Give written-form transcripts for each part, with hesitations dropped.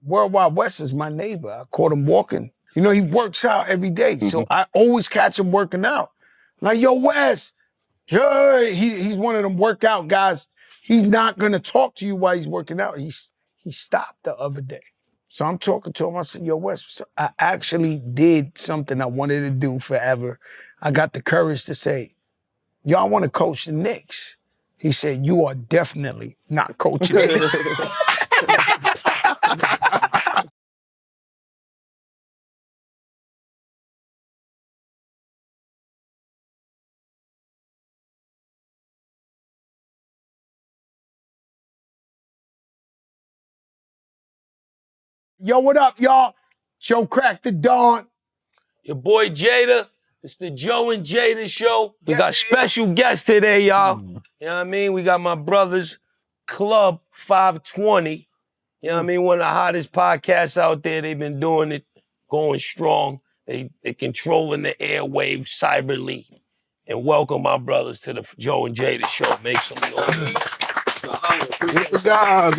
Worldwide West is my neighbor. I caught him walking. You know, he works out every day. So I always catch him working out. Like, yo, Wes, he's one of them workout guys. He's not gonna talk to you while he's working out. He stopped the other day. So I'm talking to him. I said, yo, Wes, I actually did something I wanted to do forever. I got the courage to say, yo, I want to coach the Knicks. He said, you are definitely not coaching the Knicks. Yo, what up, y'all? Joe cracked the dawn. Your boy Jada. It's the Joe and Jada show. We got special guests today, y'all. You know what I mean? We got my brothers, Club 520. You know what I mean? One of the hottest podcasts out there. They've been doing it, going strong. They controlling the airwaves cyberly. And welcome my brothers to the Joe and Jada show. Make some noise.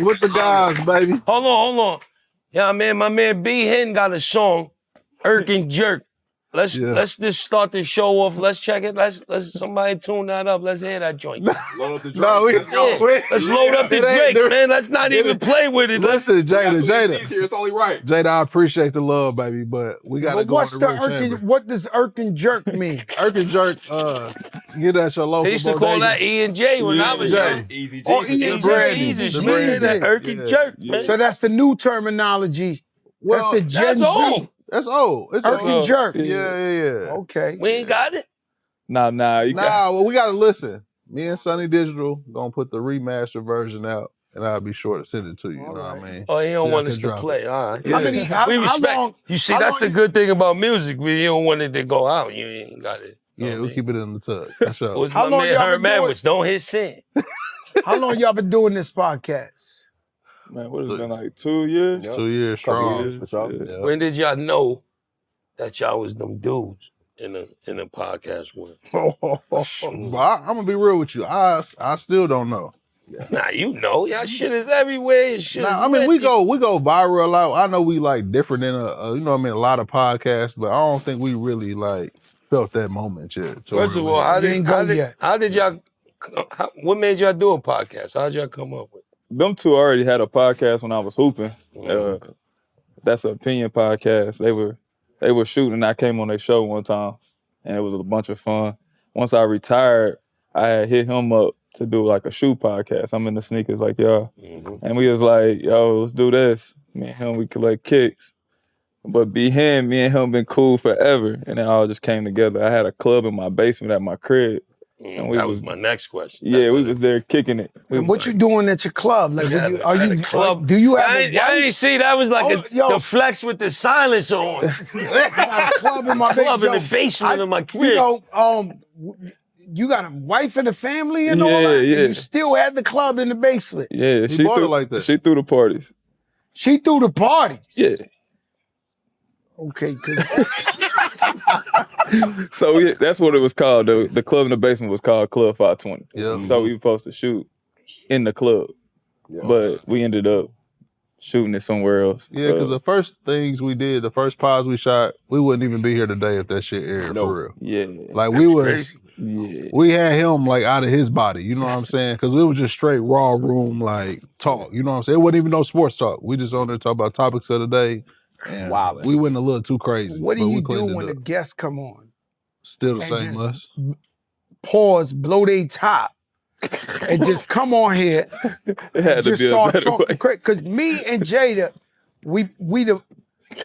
With the guys, baby. Hold on. Yeah, man, my man B Hen got a song, Irk and Jerk. Let's just start the show off. Let's check it. Let's somebody tune that up. Let's hear that joint. Load up the drink. Let's load up the drink, man. Let's not even play with it. Listen, Jada. Here, it's only right. Jada, I appreciate the love, baby, but we gotta go. What's the Irk? What does Irk and Jerk mean? Irk and Jerk, get at your local. They used to call that E and J when I was young. Easy Oh, Jesus. E and Easy. That Irk and Jerk, man. So that's the new terminology. That's the Gen Z. old. That's old. It's Irk and Jerk. Yeah. Okay. We ain't got it. Nah, Well, we gotta listen. Me and Sunny Digital gonna put the remastered version out, and I'll be sure to send it to you. You know what I mean? Oh, he don't So want y'all us can to drop play. it. All right. Yeah. We respect. long- You see, how that's the long good thing about music. We don't want it to go out. You ain't got it. Yeah, we'll keep it in the tub. For sure. What's How my long man y'all Herm been doing- Edwards? Don't hit sin. How long y'all been doing this podcast? Man, what has it been like 2 years? 2 years Couple strong. years, for sure. Yeah. When did y'all know that y'all was them dudes in the podcast world? But I'm gonna be real with you. I still don't know. Nah, you know, y'all shit is everywhere. Your shit is Nah, I mean, lit. we go viral a lot. I know we like different than a lot of podcasts, but I don't think we really like felt that moment yet. First of all, how did y'all? What made y'all do a podcast? How'd y'all come up with it? Them two already had a podcast when I was hooping. That's an opinion podcast. They were shooting, and I came on their show one time, and it was a bunch of fun. Once I retired, I had hit him up to do like a shoe podcast. I'm in the sneakers like y'all. And we was like, yo, let's do this. Me and him, we collect kicks. But B Hen, me and him been cool forever. And it all just came together. I had a club in my basement at my crib. And That was my next question. Yeah, we was there kicking it. And what you doing at your club? Like, club? Do you have a wife? I ain't see that was like yo. the flex with the silencer on. I got a club in my Club in basement. the basement of my crib. You know, you got a wife and a family and all that? Yeah. And you still had the club in the basement? Yeah, He bought it like that. She threw the parties. She threw the party? Yeah. Okay, So that's what it was called. The club in the basement was called Club 520. Yeah. So we were supposed to shoot in the club, but we ended up shooting it somewhere else. Yeah, because the first things we did, the first pods we shot, we wouldn't even be here today if that shit aired for real. Yeah. Like crazy. we had him like out of his body, you know what I'm saying? Because it was just straight raw room like talk, you know what I'm saying? It wasn't even no sports talk. We just on there talk about topics of the day. And we went a little too crazy. what do but you we do cleaned it when the up. guests come on? Still the and same just- us? Pause, blow they top, and just come on here It had to just be a start better talking way. crazy. Because me and Jada, we the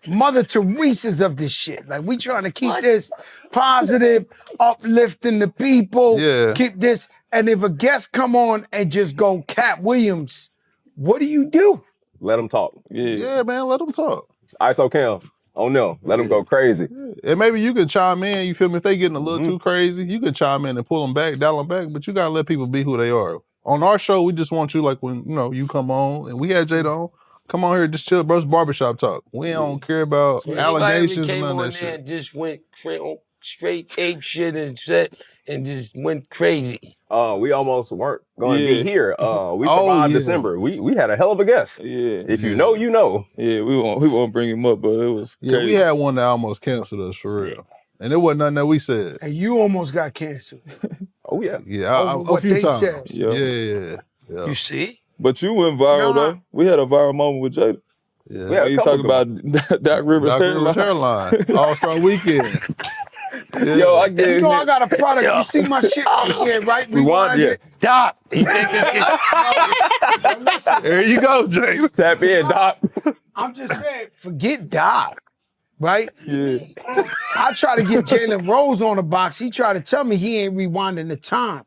Mother Teresa's of this shit. Like, we trying to keep this positive, uplifting the people. Yeah. Keep this. And if a guest come on and just go Cat Williams, what do you do? Let them talk. Yeah, man, let them talk. ISO Cam. Oh no, let them go crazy. And maybe you could chime in, you feel me? If they getting a little too crazy, you could chime in and pull them back, dial them back, but you gotta let people be who they are. On our show, we just want you, like when, you come on, and we had Jada on, come on here, just chill, bro, it's barbershop talk. We don't care about So allegations came and none on of that there shit. and just went straight on straight ape shit and shit and just went crazy. We almost weren't going to Yeah. be here. We survived yeah. December. We had a hell of a guest. Yeah. If you know, you know. Yeah, we won't bring him up, but it was Yeah, crazy. we had one that almost canceled us for real. And it wasn't nothing that we said. And you almost got canceled. Oh, yeah. Yeah, Over a what few they times. said. Yeah. You see? But you went viral Nah. though. We had a viral moment with Jada. Yeah. We had When you a talk couple about Doc Rivers' Doc Rivers hairline. hairline. All-Star Weekend. Yeah. Yo, I You get know I got a product. You see my shit right here, right? Rewind, yeah. Doc, you think this kid? Listen, There you go, Jay. Tap in, Doc. I'm just saying, forget Doc, right? Yeah. I try to get Jalen Rose on the box. He tried to tell me he ain't rewinding the time.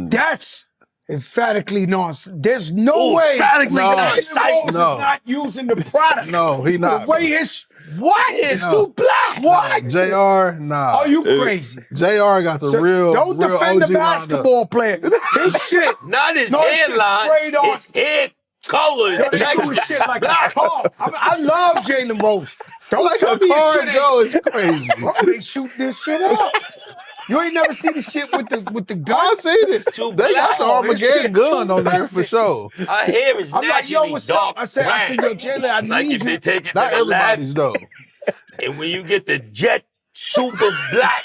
That's emphatically nonsense. There's no way. emphatically Jalen nonsense. Rose is No. not using the product. No, he not. The way his what? It's No. too black. What? JR, nah. Are you crazy? JR got the So real don't real defend the OG lineup. basketball player. His shit. Not his No, this shit hairline, sprayed on. his hair color. Yo, they doing shit like a car. I love Jalen Rose. Don't Like tell a me his car shit and ain't- Joe is crazy. Bro, they shoot this shit up. You ain't never see the shit with the gun. I seen it. too They got the black. This Armageddon shit gun too on there for perfect. sure. Our hair is I'm like, naturally yo, what's dark up? I said, yo, brown. Jalen, I Like need if they you. take it Not to the lab, everybody's though. and when you get the jet super black,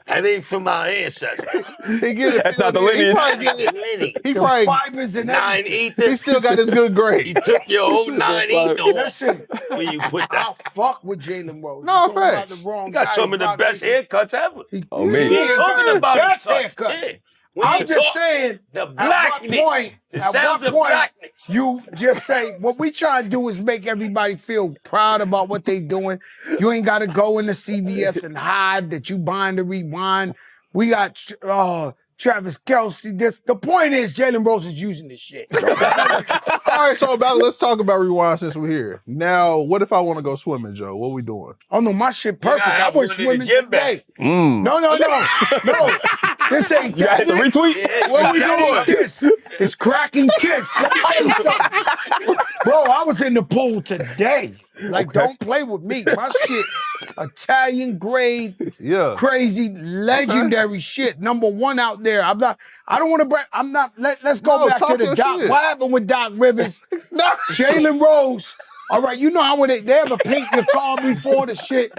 that ain't from our ancestors. He get it. That's not the He lineage. probably get it. Lenny, He The probably fibers and nine everything. ether. he still got his good You grade. took your whole nine ether off Listen, when you put I'll that. fuck with Jalen Rose. No, You talking about facts. the wrong You got guy. some of the best haircuts ever. Oh, man. We ain't talking about best his cuts. haircut. Yeah. When I'm you just talk saying, the at what blackness, point, the at sounds what of point blackness. you just say, what we try to do is make everybody feel proud about what they doing. You ain't got to go into CVS and hide that you buying the rewind. We got Travis Kelce. The point is, Jalen Rose is using this shit. All right, so let's talk about rewind since we're here. Now, what if I want to go swimming, Joe? What we doing? Oh no, my shit perfect. gotta I have went one in the swimming gym today. bag. No. This ain't You got to that. retweet? Yeah, What we that doing? ain't This is cracking kiss. Let me tell you something. Bro, I was in the pool today. Like, don't play with me. My shit, Italian grade, Yeah. crazy, legendary shit. Number one out there. I don't want to brag. Let's go No, back to talk the your Doc. shit. What happened with Doc Rivers? No. Jalen Rose. All right, you know how when they ever paint your car before the shit.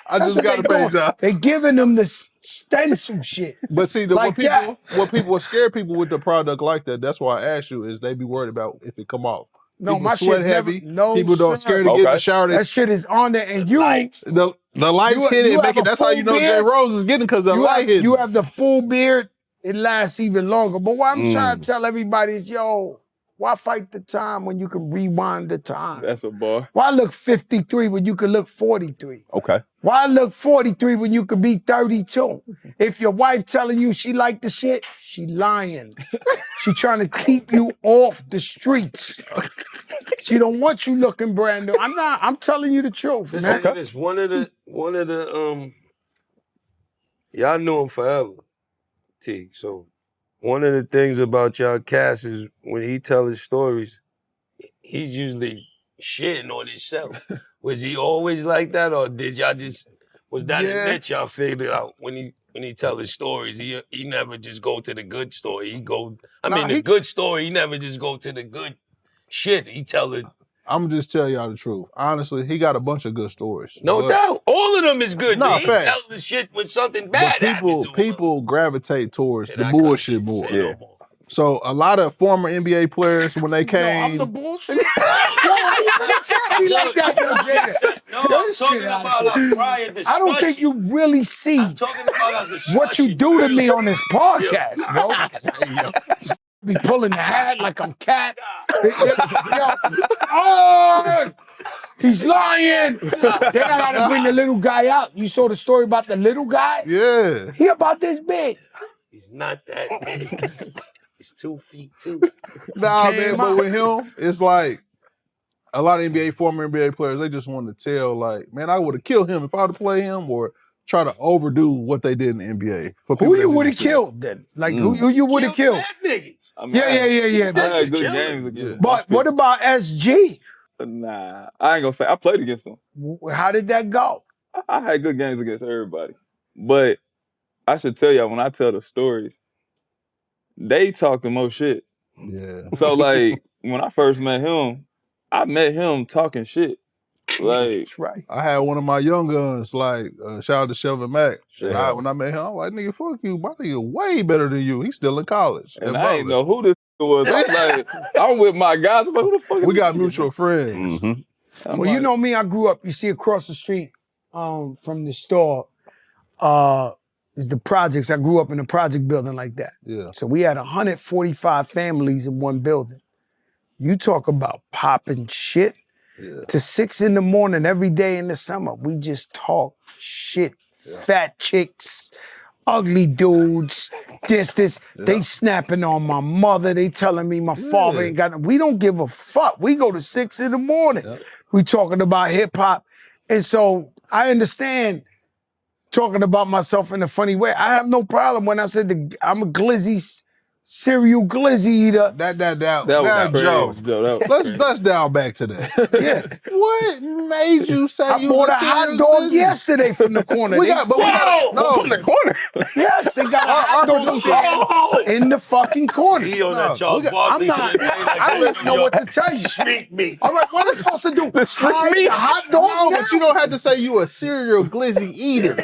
I That's just what got they to pay doing. Joe. They giving them the stencil shit. But see, Like what scare people with the product like that, that's why I asked you, is they be worried about if it come off. No, People my sweat shit heavy. never. No, People don't sir. scared to get in the Okay. shower. That shit is on there, and you The lights You- hit it you and have make it. a That's how you full know Jay beard? Rose is getting because the light hit. you have the full beard. It lasts even longer. But what I'm trying to tell everybody is, yo, why fight the time when you can rewind the time? That's a bar. Why look 53 when you can look 43? Okay. Why look 43 when you could be 32? If your wife telling you she like the shit, she lying. She trying to keep you off the streets. She don't want you looking brand new. I'm telling you the truth, Listen man. to this. One of the y'all knew him forever, Teague. So one of the things about y'all cast is when he tell his stories, he's usually shitting on himself. Was he always like that, or did y'all was that Yeah. a niche y'all figured out when he tell his stories? He never just go to the good story. The good story. He never just go to the good shit. He tell it. I'm just tell y'all the truth. Honestly, he got a bunch of good stories. No But- doubt. All of them is good. Nah, He facts. tell the shit when something But bad happened to him. people gravitate towards Say the that bullshit kind of more. shit. Say no more. So a lot of former NBA players, when they Yo, I'm came, the bullshit. Yo, why you tell me like that, yo, Jada? No, Yo, I'm this talking shit out about of our prior discussion. I don't think you really see I'm talking about our discussion. what you do to me earlier. on this podcast, bro. Be pulling the hat like I'm cat. Yo, oh, he's lying. Then I gotta bring the little guy out. You saw the story about the little guy? yeah, He about this big. He's not that big. He's 2 feet 2. nah, Came man. But out. with him, it's like a lot of former NBA players. They just want to tell, like, man, I would have killed him if I would have played him, or try to overdo what they did in the NBA. For people Who that you didn't would have see it. killed then? Like who you would have killed? Mad niggas. I mean, Yeah. I But, had good kill games him. against. but what about SG? Nah, I ain't gonna say I played against them. How did that go? I had good games against everybody. But I should tell y'all, when I tell the stories, they talk the most shit. Yeah. So, like, when I first met him, I met him talking shit. Like, That's right. I had one of my young guns, like, shout out to Shelvin Mack. Yeah. When I met him, I'm like, nigga, fuck you. My nigga way better than you. He's still in college. and at I ain't Butler. know who this was. I'm like, I'm with my guys. I'm like, who the fuck is We got this? mutual friends. Mhm. I'm Well, you like, know me, I grew up, you see across the street from the store, is the projects. I grew up in a project building like that. Yeah. So we had 145 families in one building. You talk about popping shit Yeah. to 6 a.m. every day in the summer. We just talk shit. Fat chicks, ugly dudes, this. They snapping on my mother. They telling me my father ain't got. We don't give a fuck. We go to 6 a.m. We talking about hip hop, and so I understand talking about myself in a funny way. I have no problem when I said I'm a glizzy, serial glizzy eater. That that now, was crazy, Joe. Joe. That was Let's dial back to that. Yeah. What made you say I you bought was a hot serial dog glizzy? yesterday from the corner. We got Put in the corner. Yes, they got a Our hot dog producer- stand in the fucking corner. He on that No, Charles I'm Barkley not. shit. I don't even know what to tell you. Street me. All right, what am I supposed to do? Hide meat. the hot dog? No, now? but you don't have to say you a serial glizzy eater.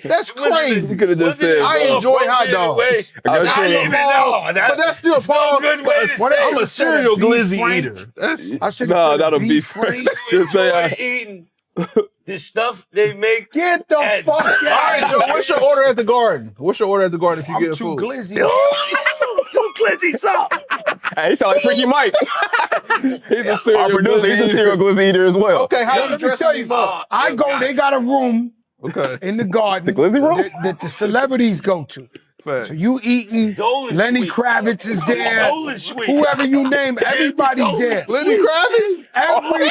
That's You crazy. could have just said, I enjoy hot dogs. Not even no. But that's still it's no false. good way to say I'm it. a serial Beef glizzy frank. eater. That's I should nah, have that'll said be beef frank. frank. Just say I. Eating the stuff they make. Get the And- fuck all right, out Joe. of What's your order at the garden? What's your order at the garden if you I'm get too food? glizzy. Two glizzies up. Hey, he sound like Freaky Mike. He's a serial Our producer, he's a serial glizzy eater as well. Okay, how Yo, you let me dressing tell him you, up? I go, they got a room Okay. in the garden The glizzy room? that the celebrities go to. So you eating, Dolan Lenny sweet. Kravitz is there, Dolan sweet. whoever you name, everybody's there. Lenny Kravitz? Everybody.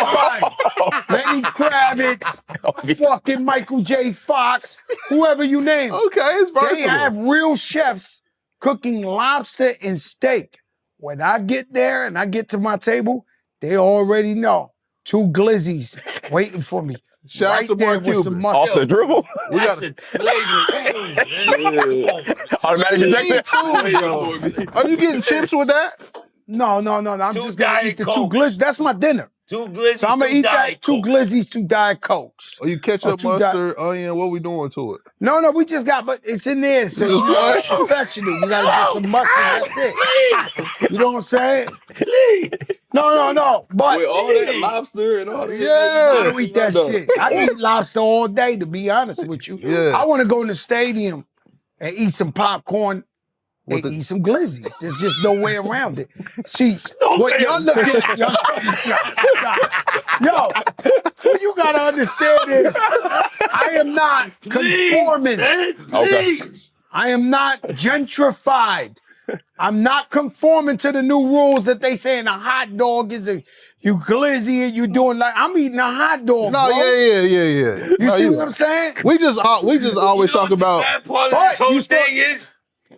Lenny Kravitz, fucking Michael J. Fox, whoever you name. Okay, it's versatile. They have real chefs cooking lobster and steak. When I get there and I get to my table, they already know. 2 glizzies waiting for me. Shout out right to there Mark with some Cuban. mustard. Off the dribble. That's a flavor too, man. Automatic ejection. Are you getting chips with that? No. I'm Two just gonna eat Diet the 2 Cokes. glizzies. That's my dinner. 2 glizzies, So I'm gonna 2 eat Diet that 2 Coke. glizzies, 2 Diet Cokes. Or you ketchup, 2 mustard, onion? What we doing to it? No, we just got, but it's in there. So it's professional. You gotta get some mustard. That's it. You know what I'm saying? No. But With all that lobster and all that. I don't eat that shit. I eat lobster all day, to be honest with you. Yeah. I want to go in the stadium and eat some popcorn and the- eat some glizzies. There's just no way around it. See, what y'all look at, yo, what you gotta understand is, I am not conforming. Okay. I am not gentrified. I'm not conforming to the new rules that they saying a hot dog is you glizzy and you doing like I'm eating a hot dog. No, bro. yeah. You see what I'm saying? We just always talk about. The sad part of this whole thing is,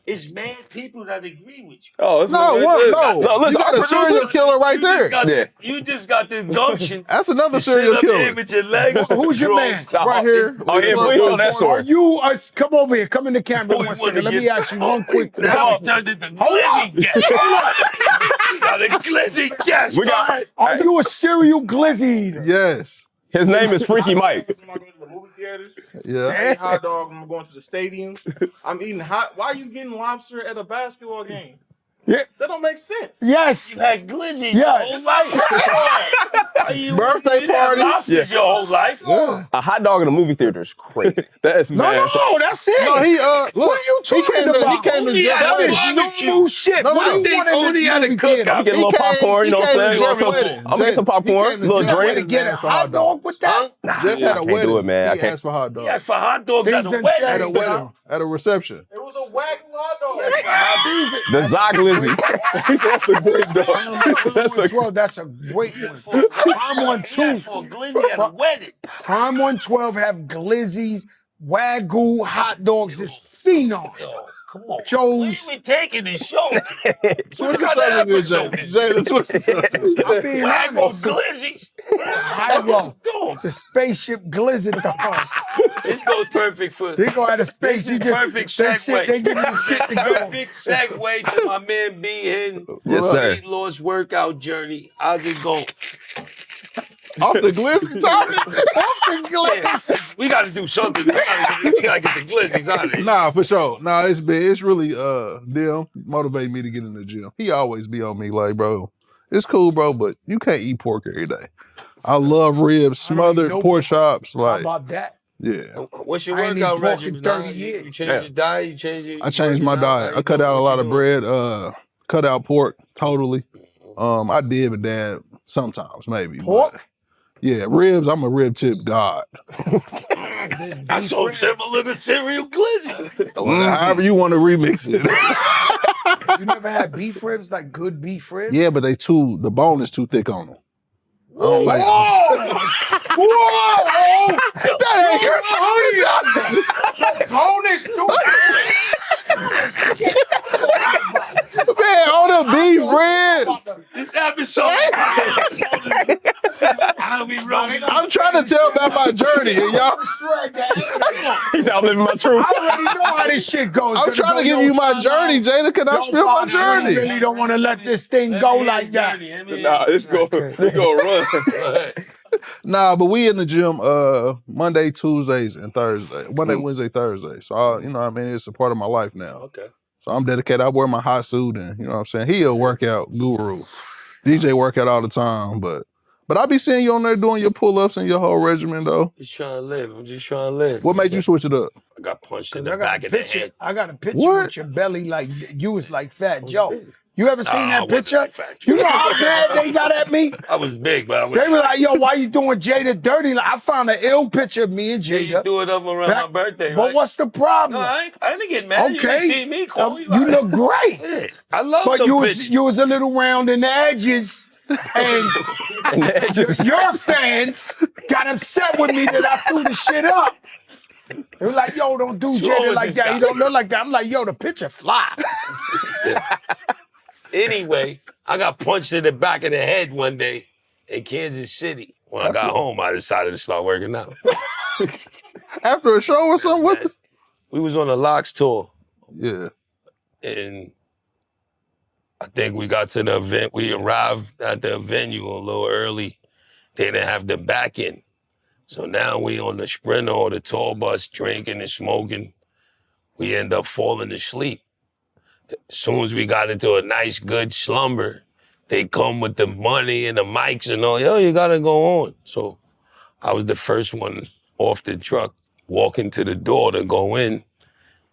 it's mad people that agree with you. Oh, it's No, what? No, listen, you got our a serial producer- killer right there. You just got this gumption. That's another to sit serial up there killer with your leg. Who's your man? right here. Oh, yeah, please tell that Are story. you come over here? Come in the camera Oh, one you second. wanna Let me get- ask you one quick question. Now he turned into glizzy guest. You got a glizzy guest. We got- Are you a serial glizzy eater? Yes. His name is Freaky Mike. When I go to the movie theaters, Yeah. I eat hot dogs when I'm going to the stadium. I'm eating hot. Why are you getting lobster at a basketball game? Yeah. That don't make sense. Yes. You had glizzies Yes. your whole life. Birthday parties. Lobsters your whole life. A hot dog in a movie theater is crazy. That's No, mad. that's it. No, he look. What are you talking about? He came to Only Jeff at a That is Wedding. barbecue. new shit. No, What no. do you Think want in only the at a movie cookout. theater? I'm getting a little popcorn, you know what I'm saying? Jeff I'm Wedding. gonna get some popcorn, little You want to drink. get a hot dog with that? Jeff I had a can't do wedding. it, man. I He can't. asked for hot dogs. Yeah, for hot dogs Things at a done wedding. At a changed. wedding. At a reception. It was a wagyu hot dog. The Zog Lizzy. He said that's a great dog. Prime 112, that's a great one. Prime 112. For a glizzy at a wedding. Prime 112 have glizzies, wagyu, hot dogs. This phenom. Yo, come on. Joe's. Where we taking this show? Switch the subject, Jay. Jay, switch the subject. I'm being Wagyu honest. glizzies. Hyro, the spaceship glizzy dog. This goes perfect for. They go out of space. This You is just perfect that segue. shit. They give you the shit to go. Perfect segue to my man B Hen. Yes, sir. Weight loss workout journey. How's it going? Off the glizzy target. Off the glass. We got to do something. We got to get the glizzies out of here. Nah, for sure. Nah, it's really them motivating me to get in the gym. He always be on me like, bro, it's cool, bro, but you can't eat pork every day. I love ribs, smothered pork chops. How like, about that? yeah. What's your I ain't workout eat pork in regimen? 30 years. You change your diet? You change your. I changed my diet. I cut out a lot of bread, cut out pork totally. I did but dad sometimes, maybe. Pork? But yeah, ribs, I'm a rib tip god. That's so similar to cereal glizzy. However you want to remix it. You never had beef ribs, like good beef ribs? Yeah, but the bone is too thick on them. Whoa! Like, Whoa! that ain't Bonus too. man, on the beef rib. This episode. How we rolling? I'm trying to tell about my journey, and y'all. He's out living my truth. I already know how this shit goes. I'm trying to give you my journey, Jada. Can I spill my I journey? really don't want to let this thing go like that. Nah, it's going to run. Nah, but we in the gym Monday, Tuesdays, and Thursday. Monday, Wednesday, Thursday. So, you know what I mean? It's a part of my life now. Okay. So I'm dedicated. I wear my hot suit and, you know what I'm saying? He a workout guru. DJ workout all the time, but I be seeing you on there doing your pull-ups and your whole regimen, though. Just trying to live. I'm just trying to live. What made you switch it up? I got punched in I the got back a of the picture. head. I got a picture What? with your belly like you was like Fat was Joe. big. You ever seen Nah, I that wasn't picture? like Fat Joe. You know how mad they got at me? I was big, but I was. They were like, "Yo, why you doing Jada dirty?" Like, I found an ill picture of me and Yeah, you Jada. do it up around my birthday, But right? what's the problem? No, I didn't get mad. You Okay, didn't see me, cool. you look great. Yeah, I love But them you pictures. was a little round in the edges, and your fans got upset with me that I threw the shit up. They were like, "Yo, don't do What's wrong Jada with like this that. guy? He don't look like that." I'm like, "Yo, the picture fly." Anyway, I got punched in the back of the head one day in Kansas City. When I got home, I decided to start working out. After a show or something? What the? We was on a Locks tour, Yeah. and I think we got to the event. We arrived at the venue a little early. They didn't have the back end. So now we on the Sprinter or the tour bus drinking and smoking. We end up falling asleep. As soon as we got into a nice, good slumber, they come with the money and the mics and all. Yo, you gotta go on. So I was the first one off the truck, walking to the door to go in.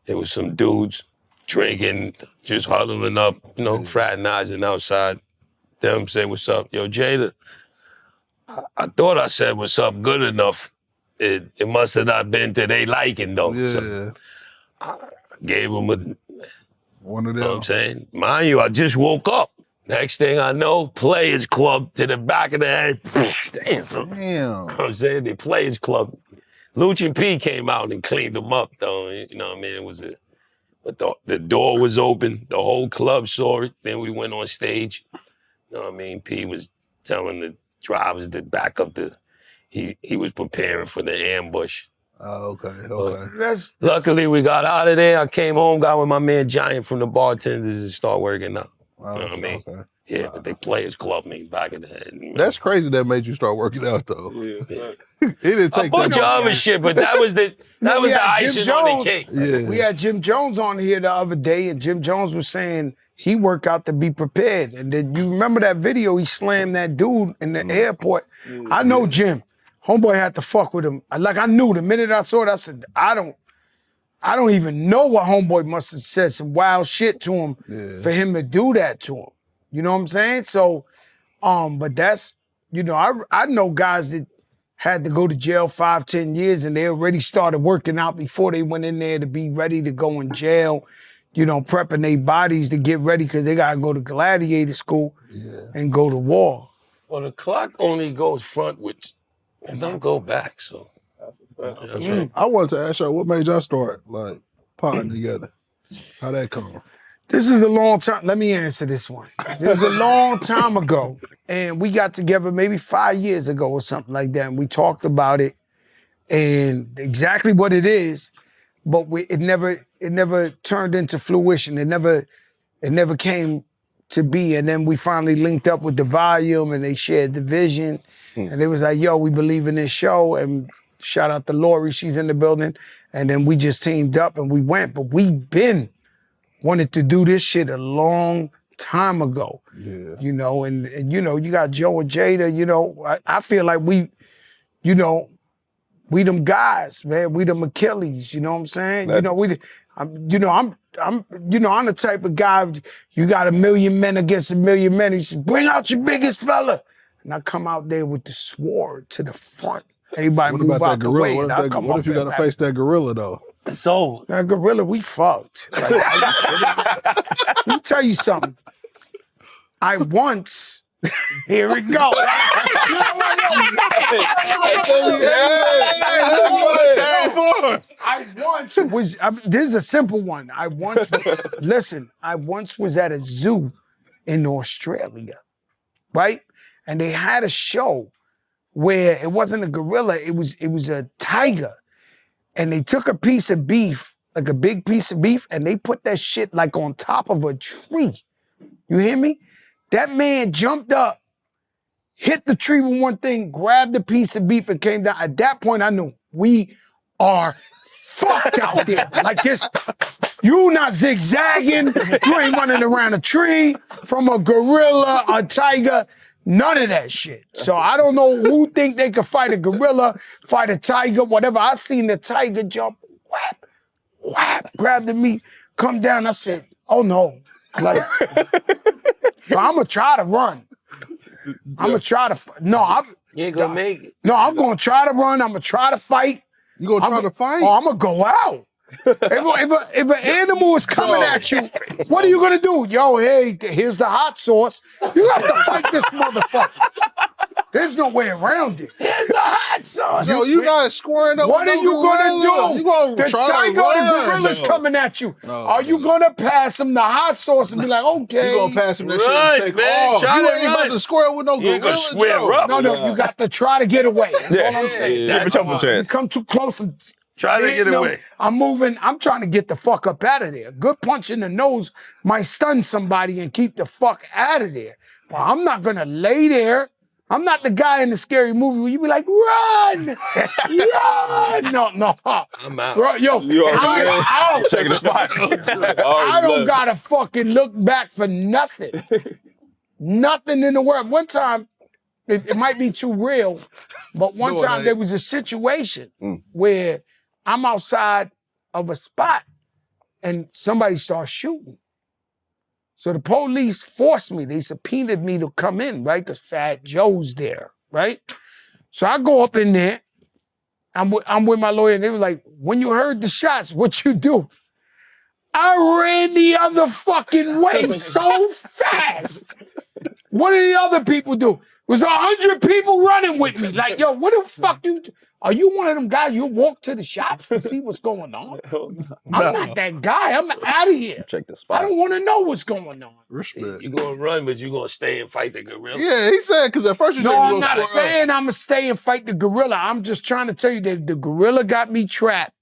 There was some dudes drinking, just huddling up, you know, fraternizing outside. Them say, "What's up?" Yo, Jada. I thought I said what's up good enough. It must have not been to they liking though. Yeah. So I gave them a, One of you know what them. I'm saying? Mind you, I just woke up. Next thing I know, Players Club to the back of the head. Damn. You know Damn. what I'm saying? The Players Club. Lucci P came out and cleaned them up though. You know what I mean? It was but the door was open. The whole club saw it. Then we went on stage. You know what I mean? P was telling the drivers to back up he was preparing for the ambush. Oh, okay. That's Luckily, we got out of there. I came home, got with my man Giant from the bartenders and start working out. You know what I mean? Okay. Yeah, but they Players Club me back in the head. That's crazy that made you start working out, though. Yeah. It didn't A take bunch of that. other shit, but that was the we had icing Jim on Jones. the cake. Yeah. We had Jim Jones on here the other day, and Jim Jones was saying he worked out to be prepared. And then you remember that video? He slammed that dude in the airport. I know Jim. Homeboy had to fuck with him. Like I knew the minute I saw it, I said, I don't even know what Homeboy must have said some wild shit to him for him to do that to him. You know what I'm saying? So, but that's, you know, I know guys that had to go to jail 5-10 years and they already started working out before they went in there to be ready to go in jail, you know, prepping their bodies to get ready because they got to go to gladiator school and go to war. Well, the clock only goes frontwards. It don't go back, so. That's right. I wanted to ask y'all, what made y'all start, like, potting together? How that come? This is a long time. Let me answer this one. It was a long time ago, and we got together maybe 5 years ago or something like that, and we talked about it. and exactly what it is, but it never turned into fruition. It never came to be. And then we finally linked up with the Volume, and they shared the vision, and it was like, yo, we believe in this show, and shout out to Lori, she's in the building, and then we just teamed up and we went. But we've been wanted to do this shit a long time ago. Yeah. You know, and you know, you got Joe and Jada, you know, I feel like we, you know, we them guys, man. We them Achilles, you know what I'm saying? You know, I'm the type of guy, you got 1,000,000 men against 1,000,000 men. He says, bring out your biggest fella. And I come out there with the sword to the front. Everybody What move about out that the gorilla? way. What if you got to face that gorilla though? So that gorilla, we fucked. Like, let me tell you something. I once, here we go. I once was, this is a simple one. I once was at a zoo in Australia, right? And they had a show where it wasn't a gorilla, it was a tiger. And they took a piece of beef, like a big piece of beef, and they put that shit like on top of a tree. You hear me? That man jumped up, hit the tree with one thing, grabbed the piece of beef and came down. At that point, I knew we are fucked out there. Like this, you not zigzagging, you ain't running around a tree from a gorilla, a tiger, none of that shit. So I don't know who think they could fight a gorilla, fight a tiger, whatever. I seen the tiger jump, whap, whap, grab the meat, come down. I said, oh no. Like, I'm gonna try to run. I'm gonna try to, you ain't gonna make it. No, I'm gonna try to run. I'm gonna try to fight. You gonna try to fight? Oh, I'm gonna go out. If an animal is coming at you, what are you gonna do? Yo, hey, here's the hot sauce. You have to fight this motherfucker. There's no way around it. Here's the hot sauce. Yo, you guys squaring up. What are you gonna do? You gonna the try tiger to or run, the gorilla's though. coming at you. No, Are you gonna pass him the hot sauce and be like, okay? You gonna pass him that shit Run, and take man, off. try You to ain't run. about to square with no You ain't gorilla, gonna square Joe. up. No, you got to try to get away. That's all I'm saying. Give yourself a You chance. come too close and Try to get away. I'm trying to get the fuck up out of there. Good punch in the nose might stun somebody and keep the fuck out of there. Well, I'm not gonna lay there. I'm not the guy in the scary movie where you be like, run, run. No. I'm out. Bro, yo, You already I checking the spot. don't gotta fucking look back for nothing. Nothing in the world. One time, it might be too real, but one time there was a situation where I'm outside of a spot and somebody starts shooting. So the police forced me, they subpoenaed me to come in, right? Because Fat Joe's there, right? So I go up in there, I'm with my lawyer, and they were like, when you heard the shots, what you do? I ran the other fucking way so fast. What did the other people do? It was 100 people running with me. Like, yo, what the fuck are you one of them guys, you walk to the shots to see what's going on? I'm not that guy. I'm out of here. Check the I spot. don't want to know what's going on. Respect. You're gonna run, but you're gonna stay and fight the gorilla. Yeah, he said, because at first you No, said I'm not saying I'm going to stay and fight the gorilla. I'm just trying to tell you that the gorilla got me trapped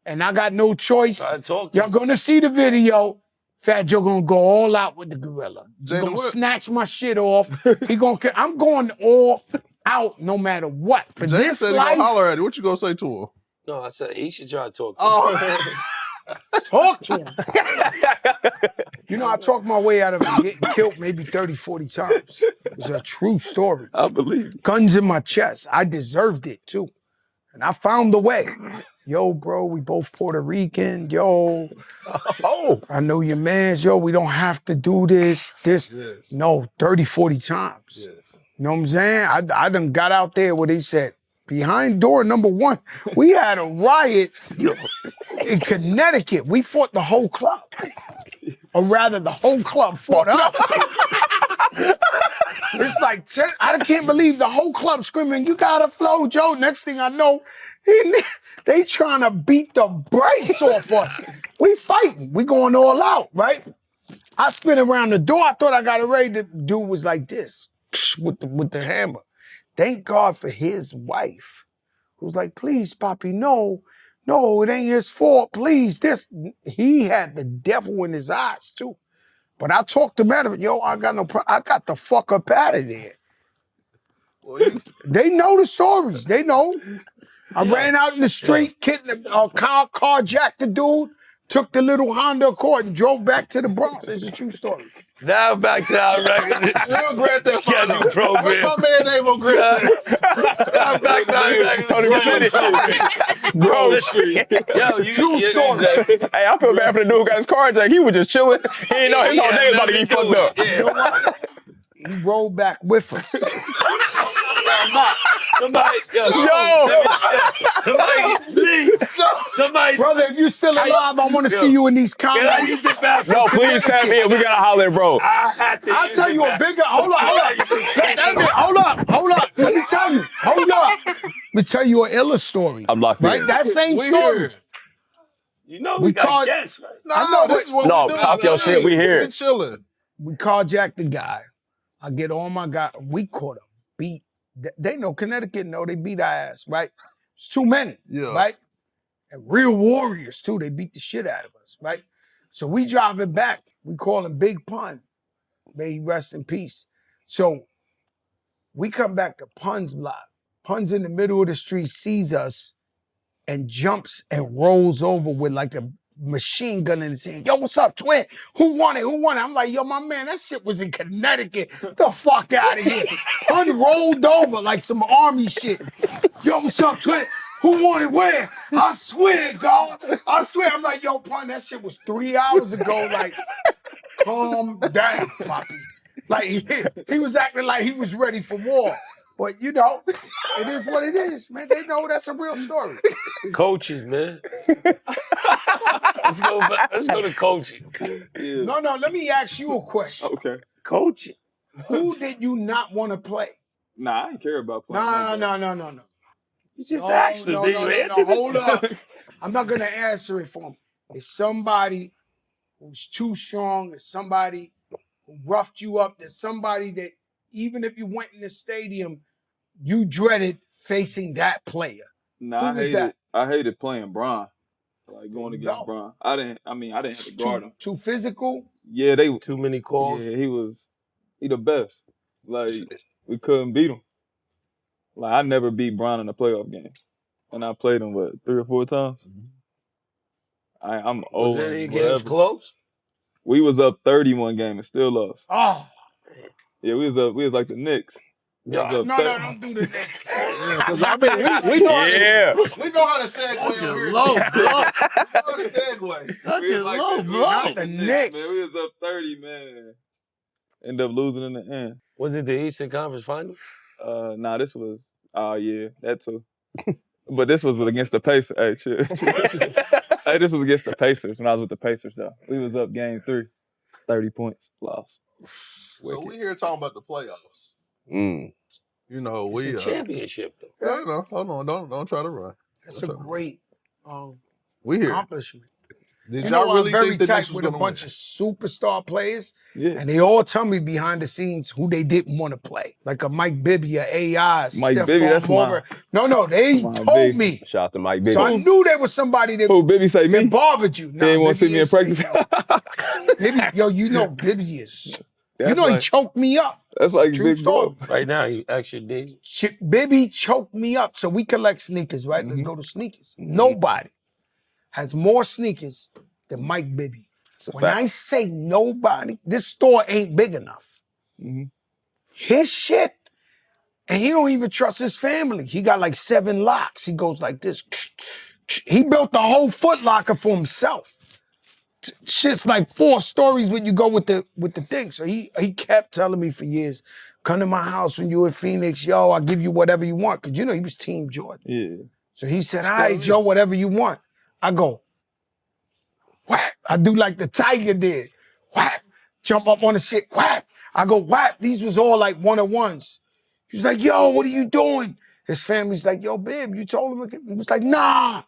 and I got no choice. Try to talk to Y'all going to see the video. Fat Joe going to go all out with the gorilla. He's Jada, going to what? snatch my shit off. I'm going all out no matter what. For Jay this said he life, gonna holler at you. What you gonna say to him? No, I said he should try to talk to him. talk to him. You know, I talked my way out of getting killed maybe 30, 40 times. It's a true story. I believe it. Guns in my chest. I deserved it too. And I found the way. Yo, bro, we both Puerto Rican. Yo, I know your mans. Yo, we don't have to do this. Yes. No, 30, 40 times. Yes. You know what I'm saying? I done got out there where they said, behind door number 1, we had a riot in Connecticut. We fought the whole club. Or rather, the whole club fought us. It's like 10, I can't believe the whole club screaming, you gotta flow, Joe. Next thing I know, they trying to beat the brakes off us. We fighting, we going all out, right? I spin around the door, I thought I got it ready. The dude was like this, with the hammer. Thank God for his wife, was like, please, Poppy, no, it ain't his fault, please. He had the devil in his eyes too. But I talked him out of it. Yo, I got the fuck up out of there. Well, They know the stories. They know. I ran out in the street, carjacked the dude, took the little Honda Accord and drove back to the Bronx. It's a true story. Now back to our regular real Grand Theft schedule Auto. program. What's my man name on Grand Theft? Now back to our regular Tony schedule. Bro, Yo, True story. hey, I feel bad for the dude who got his car jacked. He was just chilling. He didn't know his whole day was about to get fucked up. You know what? He rolled back with us. Somebody, somebody, Brother, if you're still alive, I want to see you in these can I comments. use the bathroom? No, please tap in. We gotta holler at bro. I had to I'll use tell the you a bathroom. bigger. Hold up. Let's end it. Hold up. Let me tell you. Hold up. Let me tell you an iller story. I'm locked Right? in. That same story. You know We we got called- guests, right? I know, this is what No, we do. talk your shit, we here. We chilling. We carjacked the guy. I get all my guys. We caught him. Beat. They know Connecticut know they beat our ass, right? It's too many, Yeah. right? And real warriors too. They beat the shit out of us, right? So we driving back. We call him Big Pun. May he rest in peace. So we come back to Pun's block. Pun's in the middle of the street, sees us, and jumps and rolls over with like a machine gun in his hand. Yo, what's up, twin? Who won it? I'm like, yo, my man, that shit was in Connecticut. Get the fuck out of here. Pun rolled over like some army shit. Yo, what's up, twin? Who won it? Where? I swear, dog. I swear. I'm like, yo, Pun, that shit was 3 hours ago. Like, calm down, Poppy. Like, he was acting like he was ready for war. But, you know, it is what it is, man. They know that's a real story. Coaching, man. Let's go to coaching. No, let me ask you a question. Okay. Coaching. Who did you not want to play? Nah, I ain't care about playing. No. You just asked him. Did you answer this? Hold up. I'm not going to answer it for him. It's somebody who's too strong. It's somebody who roughed you up. There's somebody that even if you went in the stadium, you dreaded facing that player. Nah, Who was that? I hated playing Bron. Like going against No. Bron. I didn't have to guard him. Too physical? Yeah, they Too many calls. Yeah, he the best. Like we couldn't beat him. Like I never beat Bron in a playoff game. And I played him 3 or 4 times. I'm Was old. any games close? We was up 30-1 game and still lost. Oh. Yeah, we was like the Knicks. We was No, up 30. don't do the next. Because I mean, we know how to, we know how to segue Such a on here. low blow. We know how to segue. Such We a was like low we was blow. like The Man, Knicks. we was up 30, man. End up losing in the end. Was it the Eastern Conference Final? Nah, this was yeah, that too. But this was against the Pacers. Hey, chill. Hey, this was against the Pacers when I was with the Pacers though. We was up game 3, 30 points, lost. So we here talking about the playoffs. Mm. You know, It's we the championship, though. Yeah, no, hold on, don't try to run. That's a great We here. accomplishment. Did You know, y'all really I'm very think the tight Knicks was with a gonna bunch win? of superstar players, Yeah. and they all tell me behind the scenes who they didn't want to play. Like a Mike Bibby, a AI, Mike Stephon Bibby, that's Marbury. No, they my told big- me. Shout out to Mike Bibby. So I knew there was somebody that, Who Bibby say me? that bothered you. He didn't want to see me in practice. Bibby, yo, you know Bibby is. That's you know he like, choked me up. that's like True big story. bro. Right now, you actually did. Bibby choked me up. So we collect sneakers, right? Let's go to sneakers. Nobody has more sneakers than Mike Bibby. When fact. I say nobody, this store ain't big enough. Mhm. His shit, and he don't even trust his family. He got like 7 locks. He goes like this. He built the whole Foot Locker for himself. Shit's like 4 stories when you go with the thing. So he kept telling me for years, come to my house when you in Phoenix, yo, I'll give you whatever you want. Cause you know he was Team Jordan. Yeah. So he said, all right, Joe, whatever you want. I go, whack. I do like the Tiger did. Whack. Jump up on the shit, whack. I go, whack. These was all like one-on-ones. He was like, yo, what are you doing? His family's like, yo, babe, you told him. He was like, nah,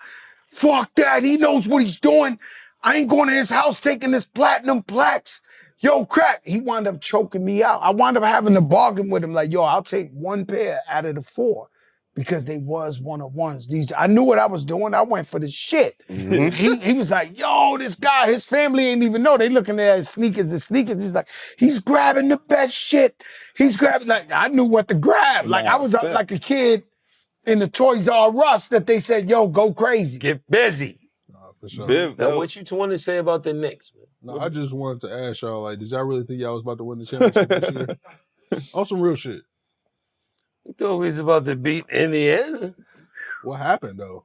fuck that. He knows what he's doing. I ain't going to his house taking his platinum plaques. Yo, crack. He wound up choking me out. I wound up having to bargain with him like, yo, I'll take 1 pair out of the 4 because they was one-on-ones. I knew what I was doing. I went for the shit. He was like, yo, this guy, his family ain't even know. They looking at his sneakers and sneakers. He's like, he's grabbing the best shit. He's grabbing, like, I knew what to grab. Like, I was like a kid in the Toys R Us that they said, yo, go crazy. Get busy. Nah, for sure. Now, what you want to say about the Knicks, man? No, I just wanted to ask y'all, like, did y'all really think y'all was about to win the championship this year? On some real shit. You thought we was about to beat Indiana? What happened, though,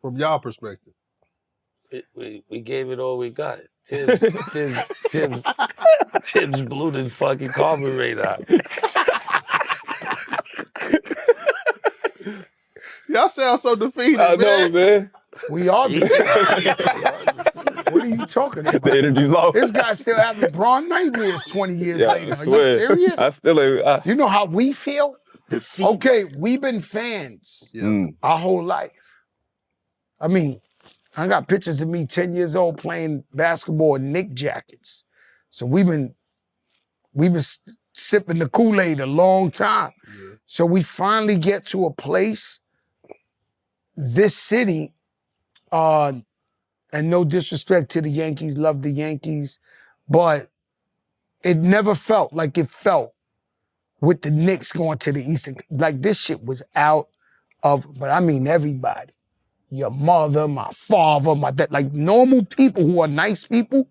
from y'all perspective? We gave it all we got. Tibbs blew the fucking carburetor out. Y'all sound so defeated, I know, man. We all did. What are you talking about? The energy's low. This guy still have LeBron nightmares 20 years later. I Are you swear. serious? I still ain't. You know how we feel? Okay, we've been fans our whole life. I mean, I got pictures of me 10 years old playing basketball in Knicks jackets. So we've been sipping the Kool-Aid a long time. Yeah. So we finally get to a place, this city, and no disrespect to the Yankees, love the Yankees, but it never felt like it felt with the Knicks going to the Eastern. Like, this shit was out of, but I mean everybody. Your mother, my father, my dad, like normal people who are nice people.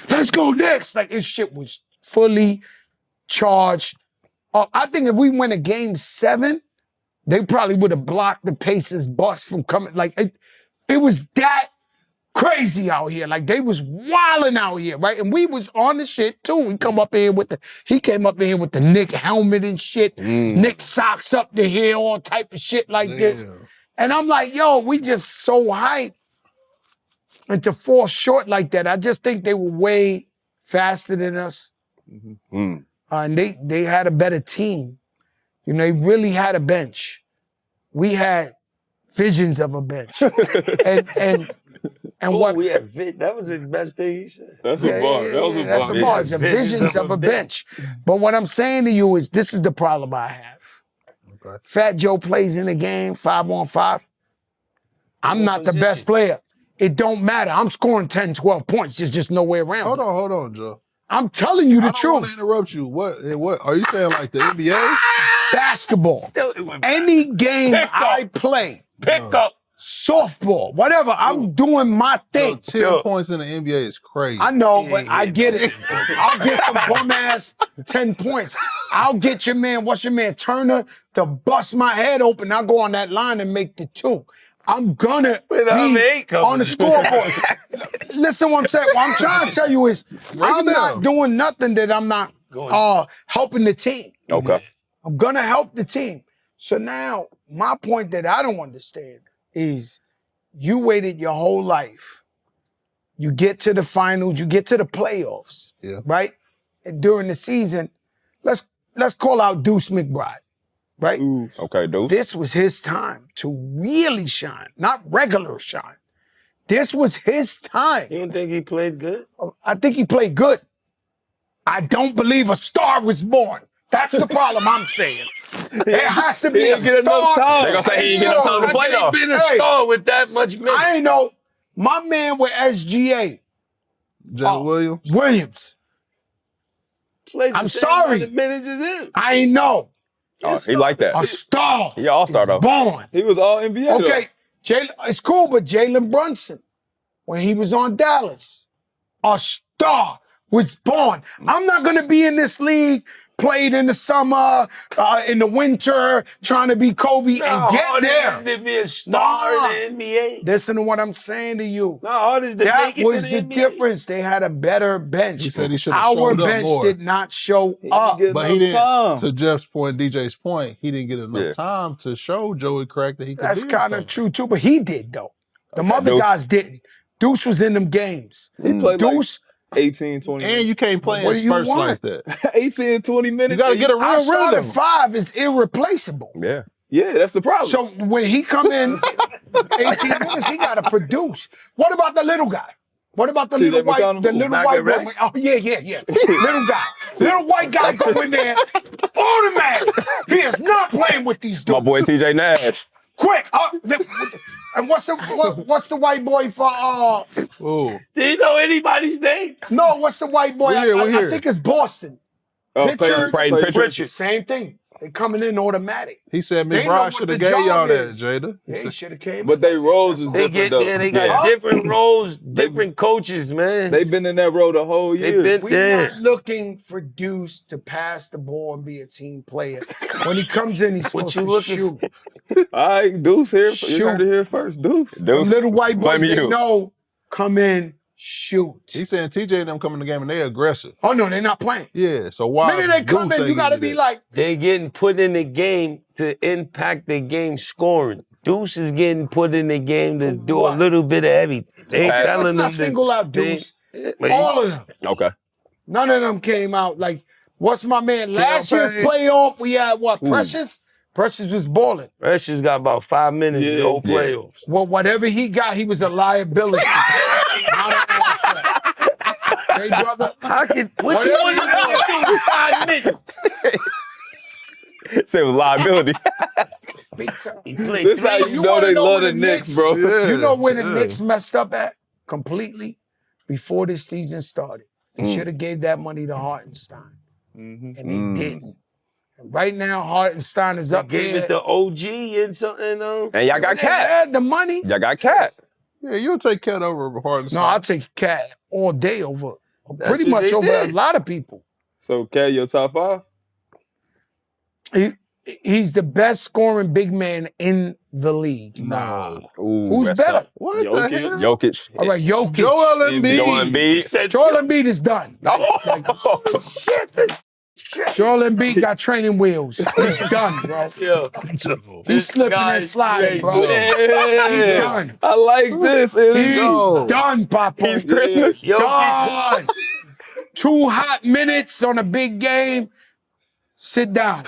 Let's go Knicks. Like, this shit was fully charged. I think if we went a game 7, they probably would have blocked the Pacers bus from coming. Like, it was that crazy out here. Like, they was wilding out here, right? And we was on the shit too. He came up in here with the Knick helmet and shit, Knick socks up the hill, all type of shit like this. And I'm like, yo, we just so hyped. And to fall short like that, I just think they were way faster than us. And they had a better team. You know, they really had a bench. We had visions of a bench. And what we had that was the best thing he said. That's a bar. That's a bar. It's a visions of a bench. But what I'm saying to you is, this is the problem I have. Okay. Fat Joe plays in the game 5-on-5. I'm not the best player. It don't matter. I'm scoring 10, 12 points. There's just no way around. Hold on, Joe. I'm telling you the I don't want to truth. interrupt you. What are you saying, like the NBA? Basketball. Any game I play. Pick up. Softball, whatever. I'm doing my thing. 10 points in the NBA is crazy. I know, but I get it. I'll get some bum ass 10 points. I'll get your man, what's your man, Turner, to bust my head open. I'll go on that line and make the 2. I'm gonna be on the scoreboard. Listen what I'm saying. What I'm trying to tell you is, I'm not doing nothing that I'm not helping the team. Okay. I'm gonna help the team. So now, my point that I don't understand is, you waited your whole life. You get to the finals, you get to the playoffs, right? And during the season, let's call out Deuce McBride, right? Okay, Deuce. This was his time to really shine, not regular shine. This was his time. You don't think he played good? I think he played good. I don't believe a star was born. That's the problem I'm saying. There has to be a star. They're gonna say he didn't get enough time to play though. He been a star with that much minutes. I ain't know. My man with SGA. Jalen Williams. Plays the I'm same sorry. amount of minutes as him. I ain't know. He like that. A star. He all-star though. Born. He was all NBA. Okay, it's cool, but Jalen Brunson, when he was on Dallas, a star was born. I'm not gonna be in this league, played in the summer, in the winter, trying to be Kobe and get there. To be a star in the NBA. Listen to what I'm saying to you. No, hard is to that make it was to the NBA. difference. They had a better bench. He said he should have Our showed up bench more. did not show up. But he didn't, to Jeff's point, DJ's point, he didn't get enough time to show Joey Crack that he could That's do kind of stuff. true too, but he did though. The other Deuce. guys didn't. Deuce was in them games. He played Deuce, 18, 20 And you can't play What in do you spurts want? like that. 18, 20 minutes. You got to get a I real started rhythm. 5 is irreplaceable. Yeah. Yeah, that's the problem. So when he come in 18 minutes, he got to produce. What about the little guy? What about the See little that white, McConnell? the little Malcolm white boy? X? Oh yeah. Little guy, little white guy go in there, automatic. He is not playing with these dudes. My boy TJ Nash. Quick, and what's the white boy for? Ooh. Do you know anybody's name? No, what's the white boy? We here. I think it's Boston. Peyton Pritchard. Pritchard. Same thing. They coming in automatic. He said They know what McBride should have the gave job y'all that, is. Jada. Yeah, he should have came. But they roles is They different though. they got different roles, different coaches, man. They've been in that role the whole year. We're not looking for Deuce to pass the ball and be a team player. When he comes in, he's What supposed you to looking shoot. All right, Deuce here. You Shoot. heard it here first. Deuce. The little white boys, Blame they you. know, come in, shoot. He saying TJ and them come in the game and they aggressive. Oh, no, they're not playing. Yeah, so why? Minute they come Deuce in, you ain't got to give you be that? like, They getting put in the game to impact the game scoring. Deuce is getting put in the game to do what? a little bit of everything. They okay, telling let's them not to- single out they- Deuce. but All of them. Okay. None of them came out like, what's my man? Last year's Payne. playoff, we had what? Precious? Precious was balling. Precious got about 5 minutes Yeah, the whole yeah. playoffs. Well, whatever he got, he was a liability. Not an asset. Hey, brother. How can what you Whatever want you to do in 5 minutes? Say it was liability. Big time. He played This how three. you know wanna they know love where the the Knicks, Knicks- bro. Yeah, You know where the yeah. Knicks messed up at? Completely before this season started. They should have gave that money to Hartenstein. And they didn't. And right now, Hartenstein is up Gave there. it to OG and something. And y'all got They Cat. had the money. Y'all got Cat. Yeah, you'll take Cat over Harden. No, I'll take Cat all day over, pretty what much they over did. a lot of people. So, Cat, your top 5? He's the best scoring big man in the league. Nah. Ooh, Who's that's better? tough. What the Jokic. hell? Jokic. All right, Jokic. Joel Embiid. Joel Embiid. Joel Embiid is done. Oh. Shit, this Joel Embiid got training wheels. He's done, bro. Yo, He's slipping and guy's sliding, bro. Yeah. He's done. I like this. He's Go. done, Papa. He's Christmas. Done. 2 hot minutes on a big game. Sit down.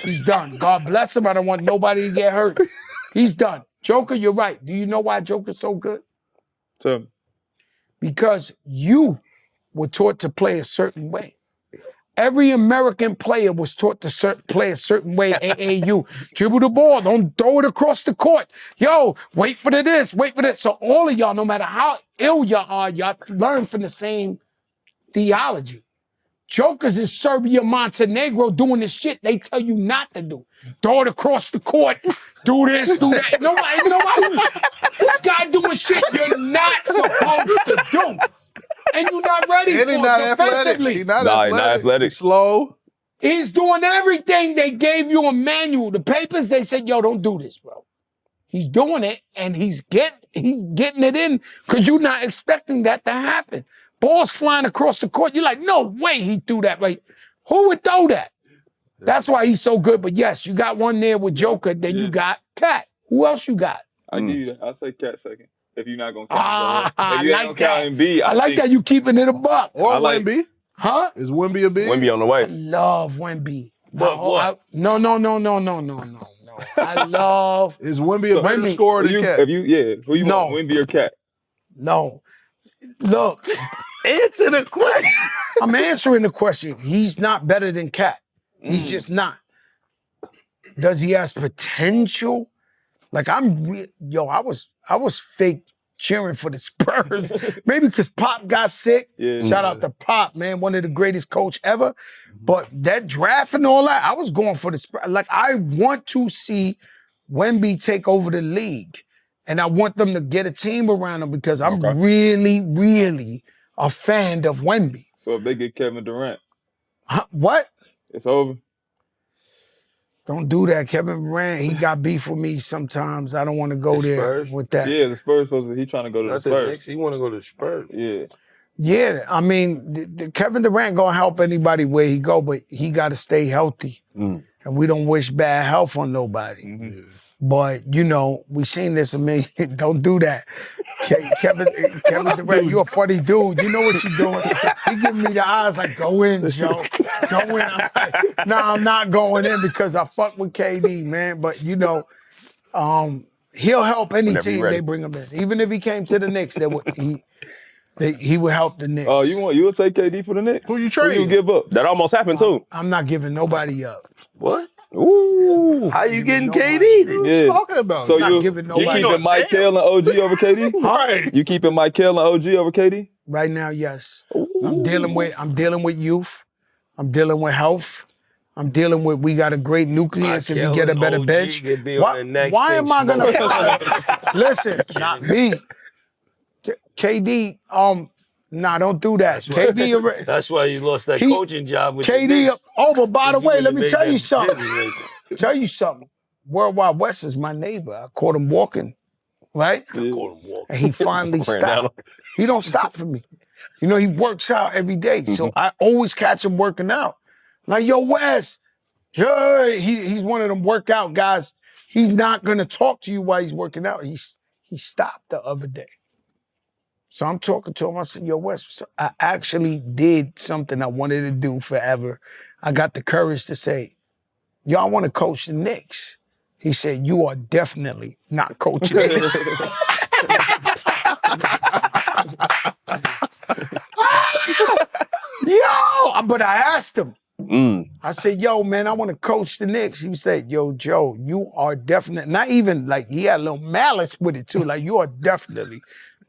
He's done. God bless him. I don't want nobody to get hurt. He's done. Joker, you're right. Do you know why Joker's so good? Tell me. Because you were taught to play a certain way. Every American player was taught to play a certain way. AAU. Dribble the ball. Don't throw it across the court. Yo, wait for this. Wait for this. So all of y'all, no matter how ill y'all are, y'all learn from the same theology. Jokers in Serbia, Montenegro doing this shit they tell you not to do. Throw it across the court. Do this, do that. Nobody. This guy doing shit you're not supposed to do. And you're not ready And for he's not it athletic. defensively. He's not Nah, he's athletic. not athletic. He's slow. He's doing everything they gave you a manual. The papers, they said, yo, don't do this, bro. He's doing it, and he's getting it in because you're not expecting that to happen. Balls flying across the court. You're like, no way he threw that. Like, who would throw that? That's why he's so good. But yes, you got one there with Joker, then you got Cat. Who else you got? I give you that. I'll say Cat second. If you're not going to count Ah, if I you ain't like gonna count Embiid, I like that you keeping it a buck. Or I like- Wemby. Huh? Is Wemby a big? Wemby on the I way. love Wemby. But what? No. I love Is Wemby a better Wemby. scorer than Who Cat? you No. want, Wemby or Cat? no. Look, answer the question. I'm answering the question. He's not better than Cat. He's just not. Does he has potential? Like I was fake cheering for the Spurs. Maybe because Pop got sick. Yeah. Shout out to Pop, man, one of the greatest coach ever. But that draft and all that, I was going for the Spurs. Like I want to see Wemby take over the league. And I want them to get a team around him because I'm really, really a fan of Wemby. So if they get Kevin Durant, Huh? What? it's over. Don't do that. Kevin Durant, he got beef with me sometimes. I don't want to go The there Spurs? with that. Yeah, the Spurs he trying to go to the Not the Spurs. Knicks. He want to go to the Spurs. Yeah. Yeah, I mean, the Kevin Durant gonna help anybody where he go, but he got to stay healthy. And we don't wish bad health on nobody. But, you know, we seen this a million. Don't do that. Kevin Durant, you a funny dude. You know what you're doing. He giving me the eyes like, go in, Joe. Go in. I'm like, nah, I'm not going in because I fuck with KD, man. But, you know, he'll help any Whenever you team ready. they bring him in. Even if he came to the Knicks, He would help the Knicks. Oh, you'll take KD for the Knicks? Who you Who trading? you give up? That almost happened too. I'm not giving nobody up. What? Ooh. How you getting nobody. KD then? What you talking about? So not you giving nobody. keeping no Mike Sam. Kell and OG over KD? Right. You keeping Mike Kell and OG over KD? Right now, yes. I'm dealing with youth. I'm dealing with health. I'm dealing with we got a great nucleus if you get a better OG bench. could be on the next Why thing am I gonna smoking. follow? Listen, not me. KD, nah, don't do that. KD, already- That's why you lost that He- coaching job with the KD. Knicks. Oh, but by the way, let me Make tell you them something. decisions like Tell you something. Worldwide West is my neighbor. I caught him walking, right? that. Call him Walker. And he finally Ran down stopped. He don't stop for me. You know, he works out every day. So I always catch him working out. Like, yo, Wes, he's one of them workout guys. He's not gonna talk to you while he's working out. He stopped the other day. So I'm talking to him. I said, yo, Wes, I actually did something I wanted to do forever. I got the courage to say, yo, I want to coach the Knicks. He said, you are definitely not coaching the Knicks. Yo, but I asked him. I said, yo, man, I want to coach the Knicks. He said, yo, Joe, you are definitely, not even like, he had a little malice with it too. Like, you are definitely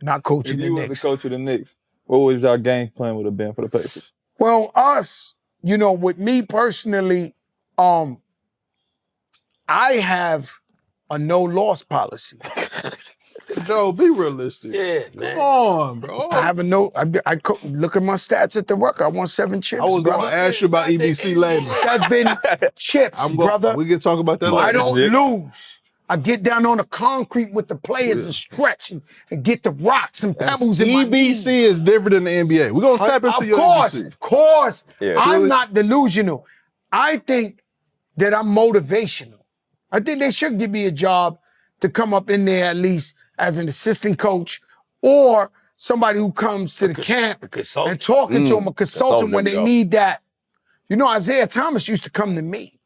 not If coaching the you was the Knicks. coach of the Knicks, what was your game plan would have been for the Pacers? Well, us, you know, with me personally, I have a no-loss policy. Joe, be realistic. Yeah, Come man. on, bro. I have a no. Look at my stats at the Rucker. I won 7 chips. I was going to brother. ask you about EBC later. 7 chips, brother. We can talk about that later. I don't Yeah. lose. I get down on the concrete with the players and stretch and get the rocks and pebbles in my knees. EBC is different than the NBA. We're going to tap into your EBC. Of course. Yeah. I'm not delusional. I think that I'm motivational. I think they should give me a job to come up in there at least as an assistant coach or somebody who comes to the camp a consultant. and talking to them, a consultant when they Consultant, need that. You know, Isaiah Thomas used to come to me.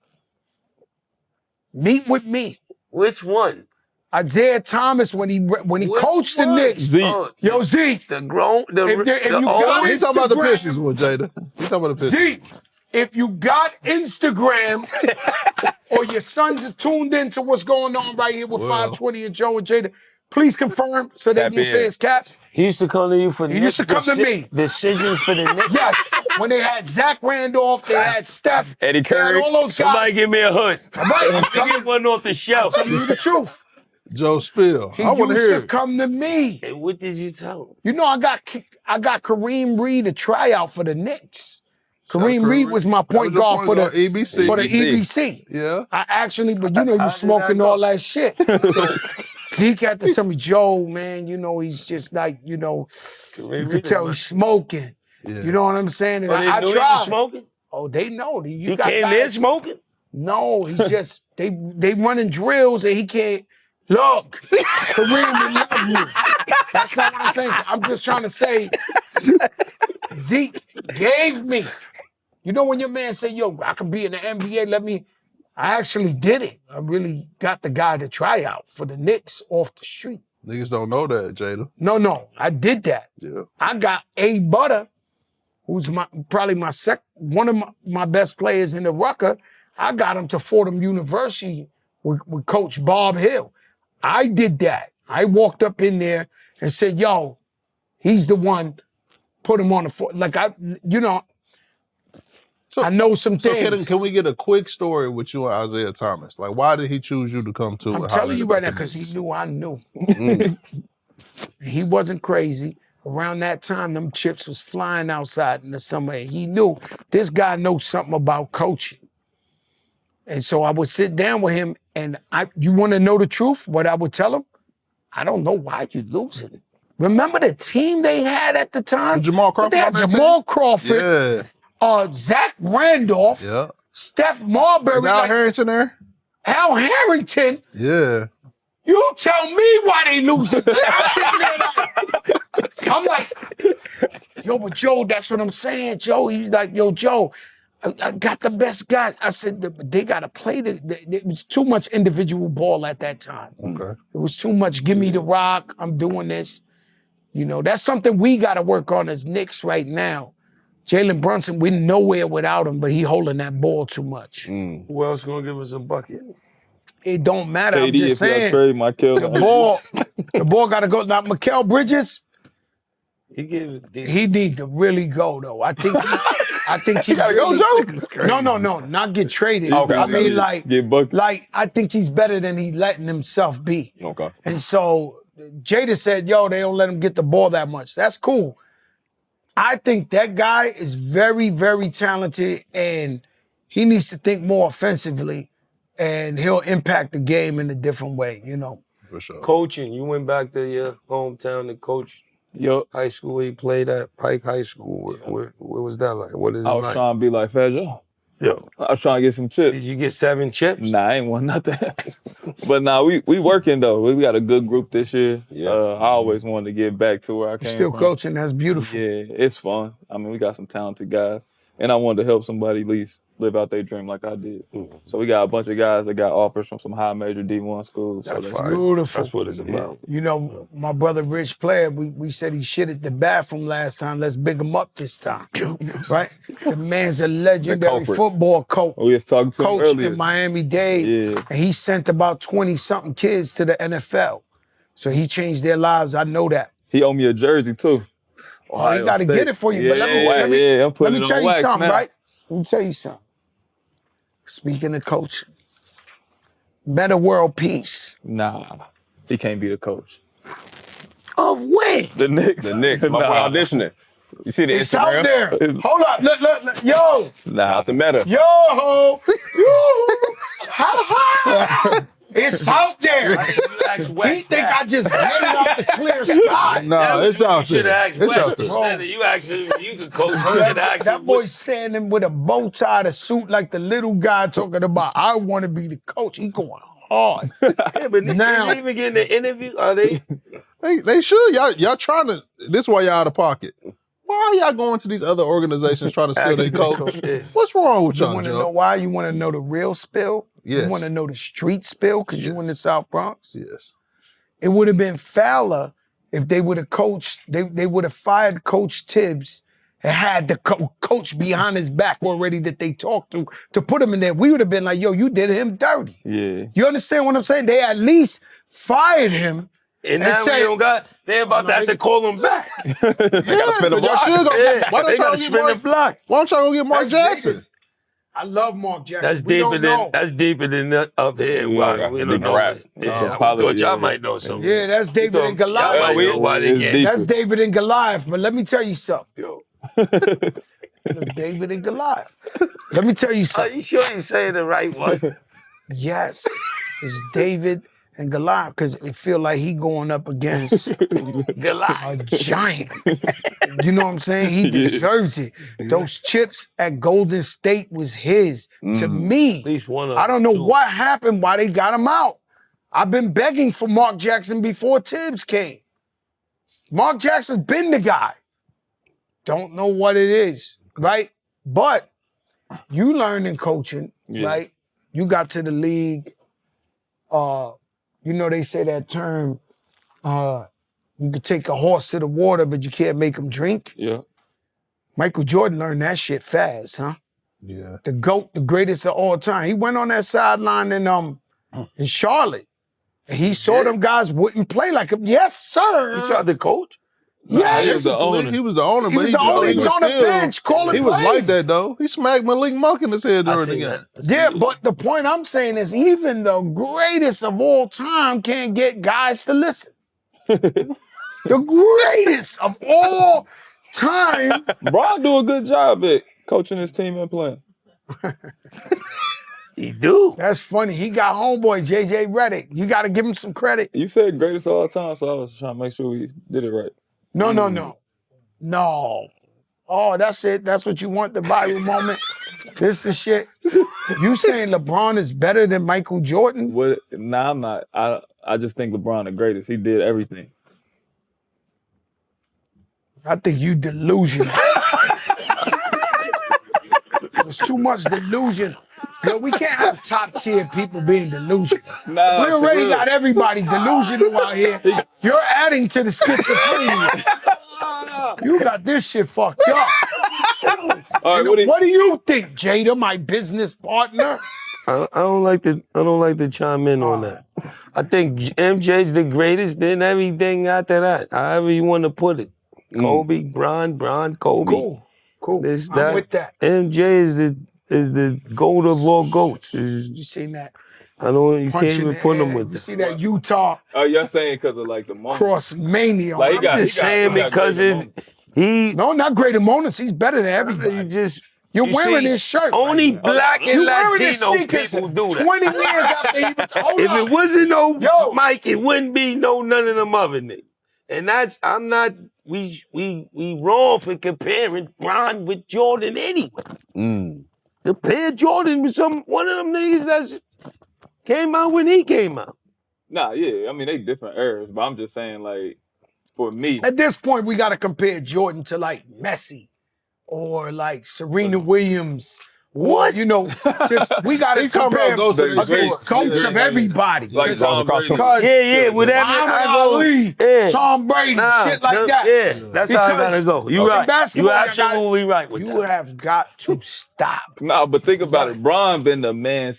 Meet with me. Which one? Isaiah Thomas when he Which coached the one? Knicks. Zeke. Oh, Yo, Zeke. the grown, the, If the you old got one? He's talking about the Instagram. Pistons one, Jada. He's talking about the Pistons. Zeke, if you got Instagram or your sons are tuned in to what's going on right here with 520 and Joe and Jada, please confirm so they Tap can in. say it's cap. He used to come to you for He used to come to me. decisions for the Knicks. Yes, when they had Zach Randolph, they had Steph, Eddie they had Curry. all those Somebody guys. give me a hood. Right, I'm To telling get one off the shelf. you the truth. Joe Spill. He I want to used hear to it. come to me. And what did you tell him? You know, I got Kareem Reed to try out for the Knicks. Kareem Reed was my point That was your guard for the EBC. for the EBC. Yeah. I actually, but you know, you smoking all that shit. So Zeke had to tell me, Joe, man, you know, he's just like, you know, you could tell he's smoking. Yeah. You know what I'm saying? And Oh, they I knew he tried. was smoking? Oh, they know. You He got came guys- there smoking? No, he's just they running drills and he can't. Look, Kareem, we love you. That's not what I'm saying. I'm just trying to say, Zeke gave me. You know when your man say, yo, I could be in the NBA, I actually did it. I really got the guy to try out for the Knicks off the street. Niggas don't know that, Jada. No, I did that. Yeah. I got A Butter, who's probably one of my best players in the Rucker. I got him to Fordham University with Coach Bob Hill. I did that. I walked up in there and said, yo, he's the one, put him on the floor. Like, I know some So things. can we get a quick story with you and Isaiah Thomas? Like, why did he choose you to come to? I'm telling you right now, because he knew I knew. He wasn't crazy. Around that time, them chips was flying outside in the summer. And he knew this guy knows something about coaching. And so I would sit down with him, and you want to know the truth? What I would tell him? I don't know why you losing. Remember the team they had at the time? Jamal Crawford They had on that Jamal team? Crawford, Yeah. Zach Randolph, Yeah. Steph Marbury, Is Al Harrington there? Al Harrington. Yeah. You tell me why they losing. I'm sitting there I'm like, yo, but Joe, that's what I'm saying, Joe. He's like, yo, Joe, I got the best guys. I said, they got to play. It was too much individual ball at that time. Okay. It was too much, give me the rock, I'm doing this. You know, that's something we got to work on as Knicks right now. Jalen Brunson, we're nowhere without him, but he holding that ball too much. Who else gonna give us a bucket? It don't matter. I'm KD, just if y'all saying. trade Michael, The ball got to go. Now, Mikal Bridges, He gave it. he need to really go though. I think he gotta go, really, Joe? No, not get traded. Okay, I okay. mean, like, Get bucked. I think he's better than he's letting himself be. Okay. And so Jada said, yo, they don't let him get the ball that much. That's cool. I think that guy is very, very talented, and he needs to think more offensively, and he'll impact the game in a different way, you know. For sure. Coaching. You went back to your hometown to coach Yo, high school. Where you played at Pike High School. Where was that like? What is it I was like? trying to be like Fat Joe. Yo, I was trying to get some chips. did you get 7 chips? Nah, I ain't want nothing. But nah, we working though. We got a good group this year. Yeah. I always wanted to get back to where I came Still from. coaching, that's beautiful. Yeah, it's fun. I mean, we got some talented guys. And I wanted to help somebody at least live out their dream like I did. So we got a bunch of guys that got offers from some high major D1 schools. So That's that's fire. Beautiful. That's what it's about. You know, my brother Rich Player, we said he shit at the bathroom last time. Let's big him up this time. Right? The man's a legendary culprit. football coach. we was talking to him Coach earlier. in Miami-Dade. Yeah. And he sent about 20-something kids to the NFL. So he changed their lives. I know that. He owe me a jersey too. Oh, he got to get it for you. But let I'm me putting it tell on you wax something, now. right? Let me tell you something. Speaking of coaching, better world peace. Nah, he can't be the coach. Of when? The Knicks. The Knicks. My boy auditioning. You see the It's Instagram? out there. Hold up. Look. Yo. Nah, it's a meta. Yo. Ha. It's out there. He think I just get it out the clear sky. No, it's out You should there. have asked It's Wes out there. instead of you asking if you could coach. You should ask That him boy's standing with a bow tie, the suit like the little guy talking about, I want to be the coach. He going hard. Yeah, but Now- is he even getting an interview? Are they? They should. Y'all trying to. This is why y'all out of pocket. Why are y'all going to these other organizations trying to steal their coach? Yeah. What's wrong with You y'all, want to Joe? know why? You want to know the real spill? Yes. You want to know the street spill because you in the South Bronx? Yes. It would have been fouler if they would have coached, they would have fired Coach Tibbs and had the coach behind his back already that they talked to put him in there. We would have been like, yo, you did him dirty. Yeah. You understand what I'm saying? They at least fired him. And now say- we don't got. They about to have to call him back. Yeah, but y'all should go. Yeah, Why they don't y'all got to get spin the Mark? block. Why don't y'all go get Mark That's Jackson? Jada's- I love Mark Jackson. That's We deeper don't know. than up here. Wow, we don't know. rap. Yeah, I Probably, thought y'all yeah. might know something. Yeah, that's David and Y'all Goliath. might know why they It's get. deep. That's David and Goliath. But let me tell you something. Yo. That's David and Goliath. Let me tell you Are something. you sure you're saying the right one? Yes, it's David and Goliath because it feel like he going up against Goliath. a giant. You know what I'm saying? He deserves it. Those chips at Golden State was his. To me, At least one of I don't know them, too. what happened, why they got him out. I've been begging for Mark Jackson before Tibbs came. Mark Jackson's been the guy. Don't know what it is, right? But you learned in coaching, right? You got to the league. You know they say that term. You could take a horse to the water, but you can't make him drink. Yeah. Michael Jordan learned that shit fast, huh? Yeah. The GOAT, the greatest of all time. He went on that sideline in Charlotte. And he saw them guys wouldn't play like him. Yes, sir. You tried to coach? Yes. He was the owner. He was the owner, He but was the owner. He was on the still- bench calling He was plays. like that though. He smacked Malik Monk in his head I during the see game. that. I see Yeah, that. but the point I'm saying is even the greatest of all time can't get guys to listen. The greatest of all time. Bron do a good job at coaching his team and playing. He do. That's funny. He got homeboy JJ Redick. You got to give him some credit. You said greatest of all time, so I was trying to make sure we did it right. No. Oh, that's it. That's what you want, the viral moment. This the shit. You saying LeBron is better than Michael Jordan? What? Nah, I'm not. I just think LeBron the greatest. He did everything. I think you delusional. There's too much delusion Yo, we can't have top tier people being delusional. Nah, We already for real. got everybody delusional out here. You're adding to the schizophrenia. You got this shit fucked up. All right, What do you think, Jada, my business partner? I don't like to chime in on that. I think MJ's the greatest, then everything after that. However you want to put it. Kobe, Bron, Kobe. Cool. This, I'm that. with that. MJ is the goat of all goats. You seen that? You can't Punch in even the put him air. with You that. see that Utah Oh, you're saying because of like the moment. cross mania? Like, I'm I'm just saying because he. no, not greater moments. He's better than everybody. You're wearing his shirt. Only right? black and You wearing his Latino sneakers people do that. 20 years after he was. Hold If up. it wasn't no Mike, it wouldn't be none of them other niggas. And I'm not. We wrong for comparing Bron with Jordan anyway. Compare Jordan with one of them niggas that came out when he came out. Nah, yeah. I mean, they different eras, but I'm just saying, like, for me. At this point, we got to compare Jordan to like Messi or like Serena Williams. What? You know, just we got to He's talking compare about goats of the against sport. goats Yeah, of yeah. everybody. Like Tom Brady. Because Whatever. Muhammad Ali, Tom Brady, shit like that. Yeah, that's how I gotta go. You in right. basketball, You absolutely right with you that. have got to stop. Nah, but think about it. Bron been the man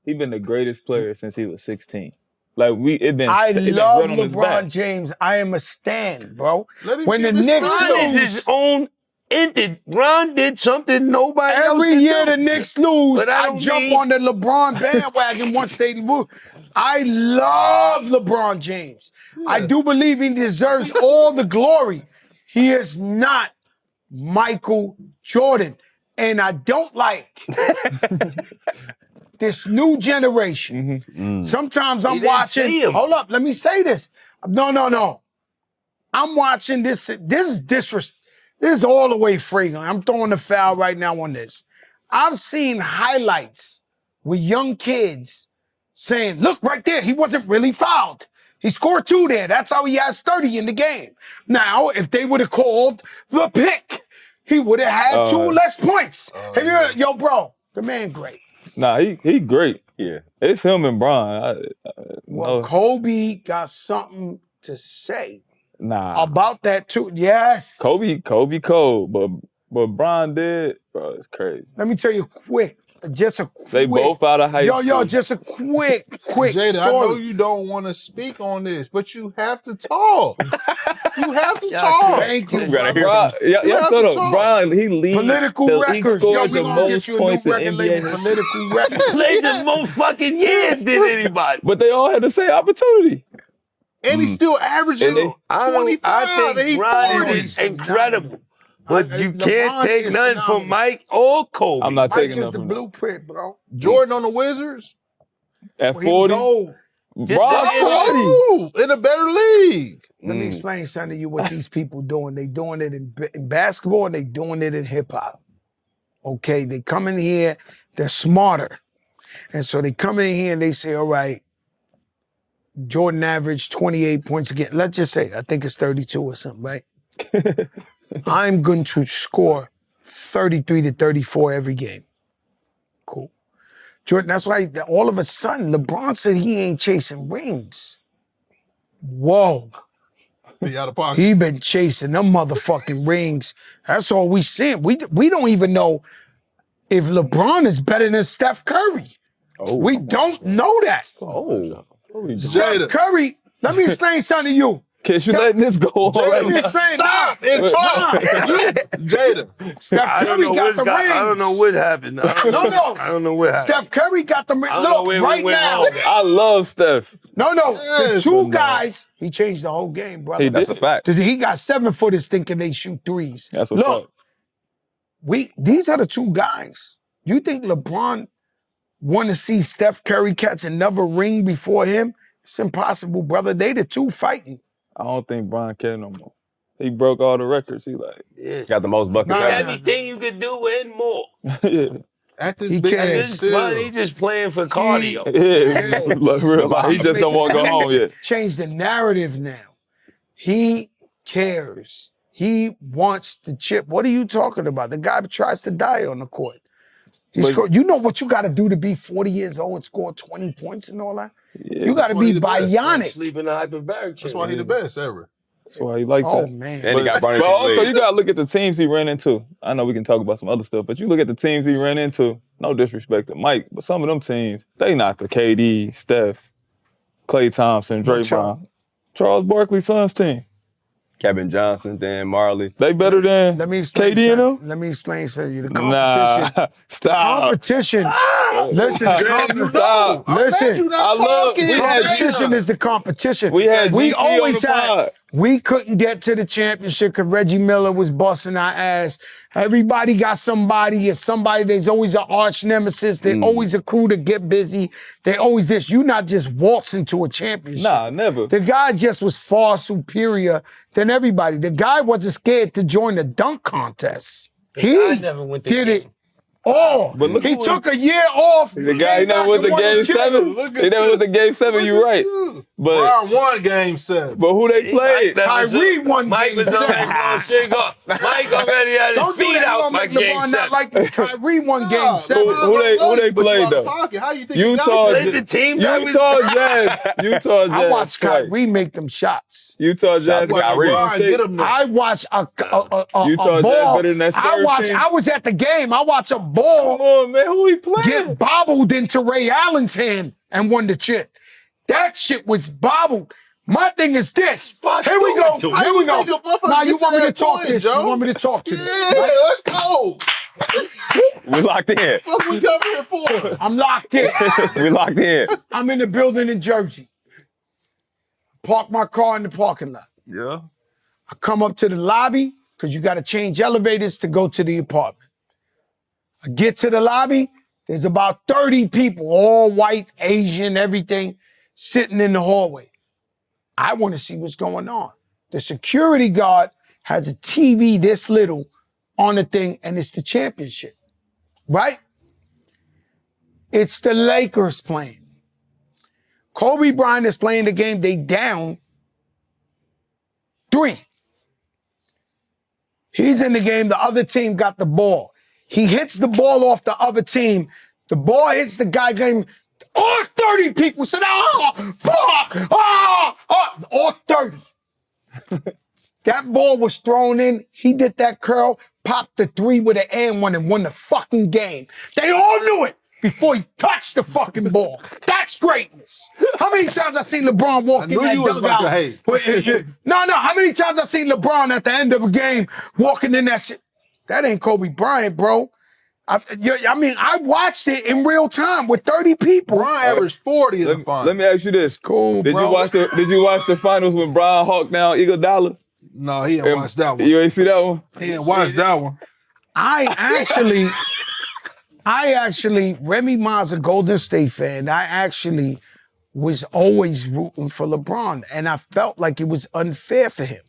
he been the greatest player since he was 16. Like I love right on his LeBron back. James. I am a stan, bro. Let him When the give his Knicks time. Bron is lose, his own entity. Bron did something nobody else every did year do. the Knicks lose, But I I don't jump mean- on the LeBron bandwagon once they lose. I love LeBron James. I do believe he deserves all the glory. He is not Michael Jordan. And I don't like this new generation. Sometimes I'm didn't see watching. him. Hold up, let me say this. No. I'm watching this. This is disrespect. This is all the way fragrant. I'm throwing the foul right now on this. I've seen highlights with young kids saying, look right there, he wasn't really fouled. He scored 2 there. That's how he has 30 in the game. Now, if they would have called the pick, he would have had 2 less points. Have you heard, yo, bro, the man great. Nah, he great. Yeah. It's him and Bron. Well, Kobe got something to say Nah. about that too. Yes. Kobe cold, but Bron did, bro, it's crazy. Let me tell you just a quick. They both out of high school. Yo, just a quick Jada, story. I know you don't want to speak on this, but you have to talk. You have to talk. Thank you. You gotta hear brother. Bron, have shut to up. talk. Bron, he leads. Political he records. Yo, scored we the gonna get most you a new points in record label. NBA. Political records. Played the most fucking years than anybody. But they all had the same opportunity. And he's still averaging And they- 25. I and he think Bron 40. is incredible. But you LeBron can't take is nothing phenomenal. from Mike or Kobe. I'm not Mike taking is nothing the from that. blueprint, bro. Jordan on the Wizards. At Well, he was 40, old. Just Bron like 40. Ooh, in a better league. Let me explain something to you what these people doing. They doing it in basketball and they doing it in hip hop. Okay, they come in here, they're smarter. And so they come in here and they say, all right, Jordan averaged 28 points a game. Let's just say, I think it's 32 or something, right? I'm going to score 33 to 34 every game. Cool. Jordan, that's why all of a sudden LeBron said he ain't chasing rings. Whoa. He out of pocket. He been chasing them motherfucking rings. That's all we seeing. We don't even know if LeBron is better than Steph Curry. We don't know that. Oh. Steph Curry, let me explain something to you. Can't you let this go on Let right me now? explain. Stop and talk. Jada. Steph I don't Curry know got the rings. I don't know what happened. I don't know what happened. Steph Curry got the rings. I don't know Look, where we right went now. wrong. I love Steph. No, the Yes, two no. guys, he changed the whole game, brother. He did. That's a fact. He got 7-footers thinking they shoot threes. That's a Look, fact. these are the two guys. Do you think LeBron want to see Steph Curry catch another ring before him? It's impossible, brother. They the two fighting. I don't think Bron care no more. He broke all the records. He like, Yeah. Got the most buckets Nah, ever. Everything you could do and more. yeah. At this He big cares. age This still. fun, he just playing for cardio. Yeah, like real life. He just don't want to go home yet. Change the narrative now. He cares. He wants the chip. What are you talking about? The guy tries to die on the court. You know what you got to do to be 40 years old and score 20 points and all that? Yeah, you got to be bionic. Sleep in a hyperbaric chair. That's why he the best ever. That's why he like that. Oh, man. And he got burned. But also, you gotta look at the teams he ran into. I know we can talk about some other stuff, but you look at the teams he ran into. No disrespect to Mike, but some of them teams, they not the KD, Steph, Klay Thompson, Draymond. Charles Barkley's son's team. Kevin Johnson, Dan Marley. They better than Let me explain KD and them? something. Let me explain something to you. The competition. Nah, stop. Competition. Listen, Stop. listen. I love Competition is the competition. We had we GP on always the had. pod. We couldn't get to the championship because Reggie Miller was busting our ass. Everybody got somebody. Or somebody. There's always an arch nemesis. There's always a crew to get busy. They always this. You not just waltzing to a championship. Nah, never. The guy just was far superior than everybody. The guy wasn't scared to join the dunk contest. guy never went to did game. it all. But look He who took a year off. The guy, he never went to game 7. He never went to game 7, you right. But Brown won game 7. but who they played? Kyrie won Mike game was on that shit. Mike already had his Don't do feet that. out Don't by make game LeBron 7. not like me. Kyrie won game 7. Who they played though? How you think Utah, Played the team that was- Utah Jazz. Utah Jazz. I watched twice. Kyrie make them shots. Utah Jazz. Shout out to got Kyrie. Golden State. Get him there. I watched a Utah Jazz ball. better than that Spurs team? I was at the game. I watched a Come ball on, man. Who he playing? get bobbled into Ray Allen's hand and won the chip. That shit was bobbled. My thing is this. Here we go. to Here we go. think a motherfucker Now you gets want to me to that talk point, this? Joe? You want me to talk to this? Yeah, let's go. We locked in. What we come here for? I'm locked in. We locked in. I'm in the building in Jersey. Park my car in the parking lot. Yeah. I come up to the lobby because you got to change elevators to go to the apartment. I get to the lobby. There's about 30 people, all white, Asian, everything, sitting in the hallway. I want to see what's going on. The security guard has a TV this little on the thing, and it's the championship, right? It's the Lakers playing. Kobe Bryant is playing the game. They down 3. He's in the game. The other team got the ball. He hits the ball off the other team. The ball hits the guy game. All 30 people said, oh, fuck, all 30. That ball was thrown in. He did that curl, popped the 3 with an and one and won the fucking game. They all knew it before he touched the fucking ball. That's greatness. How many times I seen LeBron walk in that dugout? No. How many times I seen LeBron at the end of a game walking in that shit? That ain't Kobe Bryant, bro. I watched it in real time with 30 people. Brian averaged 40 in the final. Let me ask you this. Cool, Did bro. you watch the finals when Brian hawked down Iguodala? No, he didn't watch that one. You ain't see that one? He didn't watch that one. I actually, Remy Ma's a Golden State fan. I actually was always rooting for LeBron, and I felt like it was unfair for him.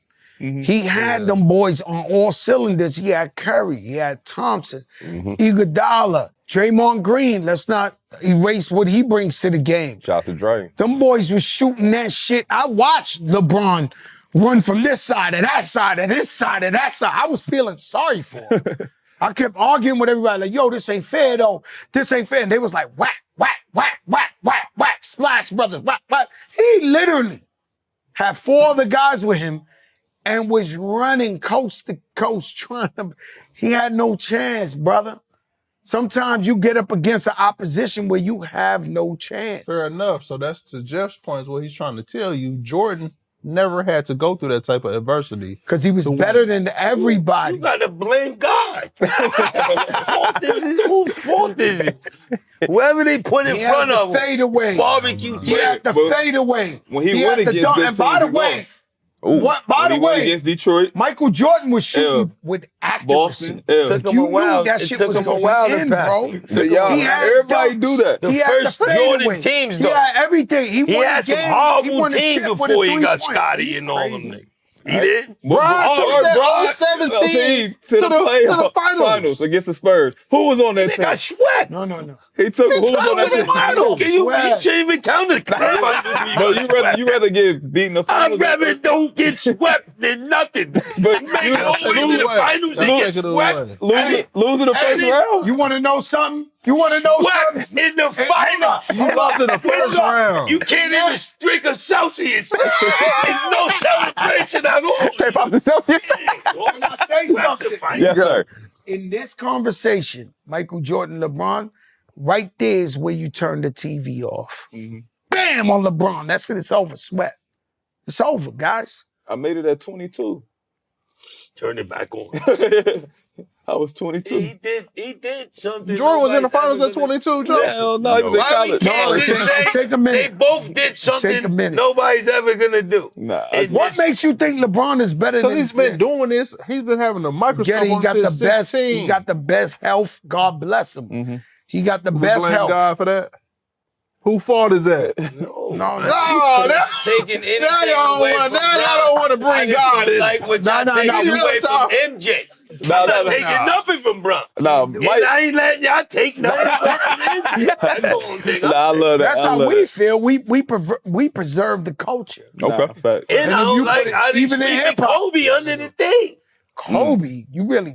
He had them boys on all cylinders. He had Curry, he had Thompson, Iguodala, Draymond Green. Let's not erase what he brings to the game. Shout out to Dre. Them boys was shooting that shit. I watched LeBron run from this side to that side to this side to that side. I was feeling sorry for him. I kept arguing with everybody like, yo, this ain't fair though. This ain't fair. And they was like, whack, whack, whack, whack, whack, whack, Splash Brothers, whack, whack. He literally had 4 other guys with him and was running coast to coast trying to, he had no chance, brother. Sometimes you get up against an opposition where you have no chance. Fair enough. So that's to Jeff's point, is what he's trying to tell you. Jordan never had to go through that type of adversity. Because he was better than everybody. You gotta blame God. Whose fault is it? Whoever they put in He front had of the fade away. barbecue He had the But fade away. when he went had the against dunk. good And by teams, the he way, lost. by When the he went way, against Detroit, Michael Jordan was shooting with accuracy. Boston, Took him You a while. knew that It shit took was him a going while to in, pass bro. it. So y'all, He had everybody dunks. do that. The He had first the Jordan fadeaway. teams, He though. had everything. He He won had the some game. He horrible won the teams chip with a before he got 3-point. Scotty and all them Crazy. niggas. He did? Brian took that Brian- 17 to the finals. against the Spurs. Who was on that They team? got swept. No. He took It's who's not on that for the team. finals. You Sweat. shouldn't even count the finals. No, you rather get beaten the finals. I'd rather don't get swept than nothing. But Make you it all the way to the finals and get swept. losing the first round. You want to know something? You want to know Swept something? in the finals. You lost in the first round. You can't even drink a Celsius. There's no celebration at all. Tape off the Celsius. Can I say something? Yes, sir. In this conversation, Michael Jordan, LeBron, right there is where you turn the TV off. Bam on LeBron. That's it. It's over. Sweat. It's over, guys. I made it at 22. Turn it back on. I was 22. He did something. Jordan was in the finals nobody's at ever gonna- 22, Joe. Hell no, he was in Why we college. can't No, just say take a minute. They both did something minute. nobody's ever gonna do. Nah, And What this- makes you think LeBron is better Because than he's been doing this. He's been having a microscope Get it, he on got since the best. 16. He got the best health. God bless him. He got the We best blame health. God for that. Who fault is that? No, taking anything Now y'all away want- from now y'all Bron. don't wanna bring I just God don't in. like what No, y'all no, taking no, away we from talk- MJ. I'm not taking nothing from Bron. No, And Mike. I ain't letting y'all take nothing away from MJ. That's the only thing Nah, I I'm love that. That's I how love we that. feel. We preserve the culture. Okay. Facts. And And I if don't you like put it how they even in sweeping hip-hop. Kobe under the thing. Kobe, you really,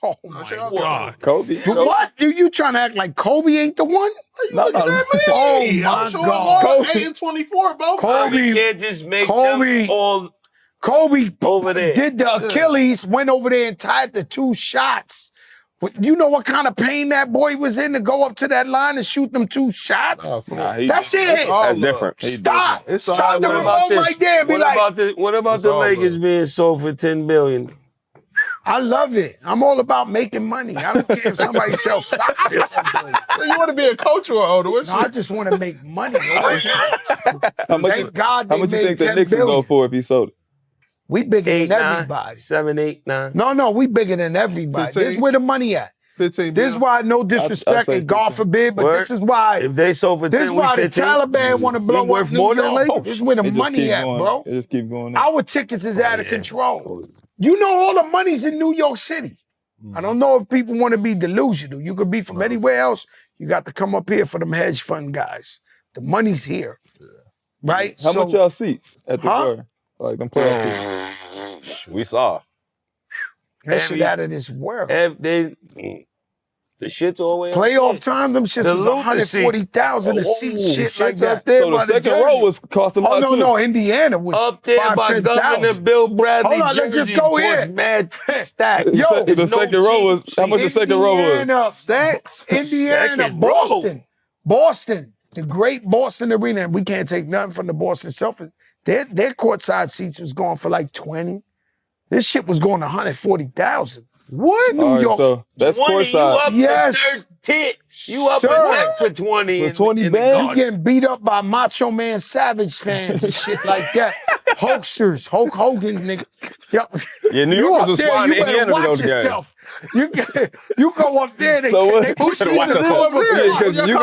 oh my God. Kobe. What? You trying to act like Kobe ain't the one? No. Oh my God. 8 and 24, bro. You Kobe, can't just make Kobe. them all Kobe over there. did the Achilles, went over there and tied the 2 shots. But you know what kind of pain that boy was in to go up to that line and shoot them 2 shots? Nah, That's it. That's different. Stop. It's Stop all the love. remote right there and be like, what about It's the all Lakers love. being sold for $10 billion? I love it. I'm all about making money. I don't care if somebody sells stocks for $10 billion. You want to be a coach or older? No, I just want to make money. How much, Thank God how they much you made think the 10 Knicks would go billion. for if he sold it? We bigger 8, than 9, everybody. 7, 8, 9. No, we bigger than everybody. 15. This is where the money at. 15 This is mil. why, no I'll disrespect, say and God 15. forbid, but Word. this is why. If they sold for 10, This is why we the 15. Taliban want to blow worth up New more than York. Lakers. This is where the It just money keep at, going. bro. It just keep going. Up. Our tickets is out of control. You know all the money's in New York City. I don't know if people want to be delusional. You could be from anywhere else. You got to come up here for them hedge fund guys. The money's here. Right? How much y'all seats at the Huh? bar? Like them playoff seats? We saw. That shit out of this world. The shit's all the way up Playoff there. time, them shits The was Luther seats. 140,000 a seat, shit like Shit's up that. there So by the second jersey. row was cost a lot Oh, too. no, Indiana was Up there by 5,000, Governor 10,000. Bill Bradley. Hold on, let's just jerseys go cost here. Mad stack. Yo, the There's no second row was cheap how much the second row was? Indiana, Stacks. Indiana, Second row. Boston, the great Boston Arena, and we can't take nothing from the Boston Celtics. Their courtside seats was going for like 20. This shit was going to 140,000. What? New All right, York. so that's 20, you courtside. up Yes. the 13. You up Sir. a neck for 20. For in- 20 in the bands? You garden. getting beat up by Macho Man Savage fans and shit like that. Hulksters, Hulk Hogan, nigga. Yo, Yeah, New you Yorkers up was there, flying you to better Indiana to go watch to the game. yourself. You go up there, they, So what- they push you watch to the yourself. rear. Yeah, because you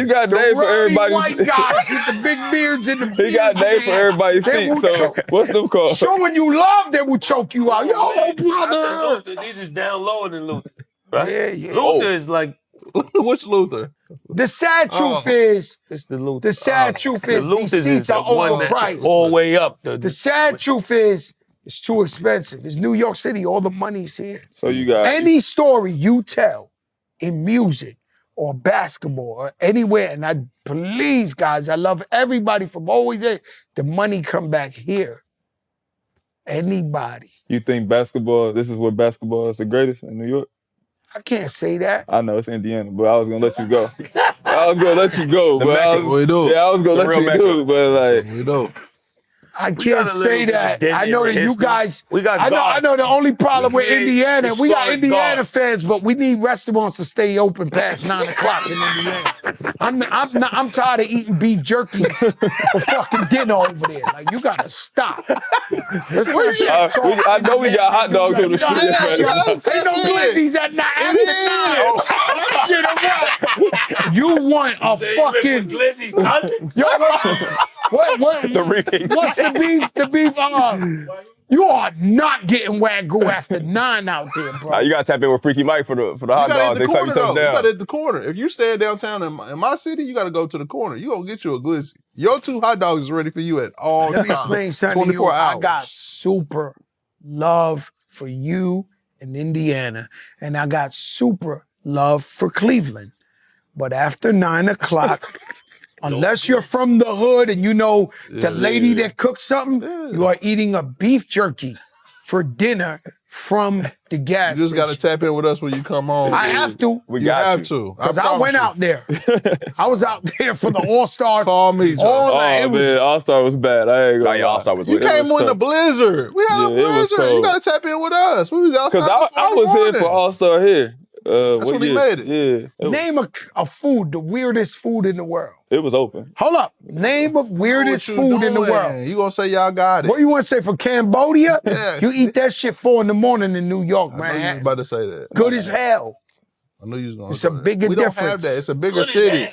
got The names for ruddy everybody's white guys with the big beards and the He got beards names in for their- everybody's they will seats. So choke. what's them called? Showing you love, they will choke you out. Yo, After brother. Luther, these is down lower than Luther. Right? Yeah. Luther is like, Which Luther? The sad truth is, it's the Luther. the sad truth is, Luther's these seats the are one that overpriced. all the way up. The sad truth is, it's too expensive. It's New York City. All the money's here. So you got Any story you tell in music or basketball or anywhere, and I please, guys, I love everybody from always there. The money come back here. Anybody. you think basketball, this is where basketball is the greatest in New York? I can't say that. I know it's Indiana, but I was gonna let you go. I was gonna let you go, The but I Mecca. was, We do. yeah, I was gonna The let real you Mecca. do, but like We do. I got can't a say little bit that. of dead I know end that you history. guys. We got I guards. know the only problem with We Indiana, we got historic Indiana guards. fans, but we need restaurants to stay open past 9 o'clock in Indiana. I'm tired of eating beef jerkies for fucking dinner over there. Like, you gotta stop. Let's not shit talk. I know we got hot dogs on the street. Ain't no glizzies at night. After 9. That shit a wrap. You want a fucking Glizzy's cousins? yo? What? The remix. What's the beef? The beef. You are not getting Wagyu after 9 out there, Nah, bro. you gotta tap in with Freaky Mike for the You hot got dogs. it at the Next time corner, you though. touch You got down. it at the corner. If you stay downtown in my city, you got to go to the corner. You gonna get you a glizzy. Your 2 hot dogs is ready for you at all Let me times. explain something to you. 24 hours. I got super love for you in Indiana, and I got super love for Cleveland. But after 9 o'clock, unless you're from the hood and you know the lady that cooks something, you are eating a beef jerky for dinner from the gas You just got to station. tap in with us when you come home. I have to, We You got have you. to. because I promise went you. out there. I was out there for the All-Star. Call me, Joe. All Oh that. It was man, All-Star was bad. I ain't Nah, gonna your lie. All-Star was You lit. came was in the tough. blizzard. We had Yeah, a it was blizzard. You cold. got to tap in with us. We was outside. Cause I was here for All-Star here. That's when he year? made it. Yeah. name a food, the weirdest food in the world. It was open. Hold up. Name a weirdest food in the world. You gonna say y'all got it? What you want to say for Cambodia? Yeah. You eat that shit 4 in the morning in New York, I know you was man. about to say that. Good as hell. I knew you was gonna. It's say a that. bigger We don't have difference. that. It's a bigger city.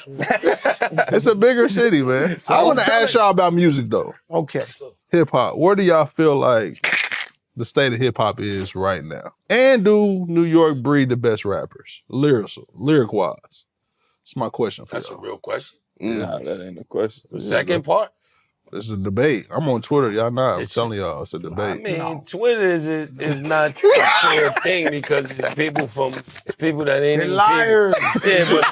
It's a bigger city, man. I want to ask y'all about music though. Okay. Hip hop. Where do y'all feel like the state of hip hop is right now? And do New York breed the best rappers, lyric wise? That's my question for That's a y'all. real question. Nah, that ain't a question. The second part, It's a debate. I'm on Twitter. Y'all know. I'm It's- telling y'all, it's a I debate. mean, Twitter is not a fair thing because it's people that ain't They're even liars. people. Yeah,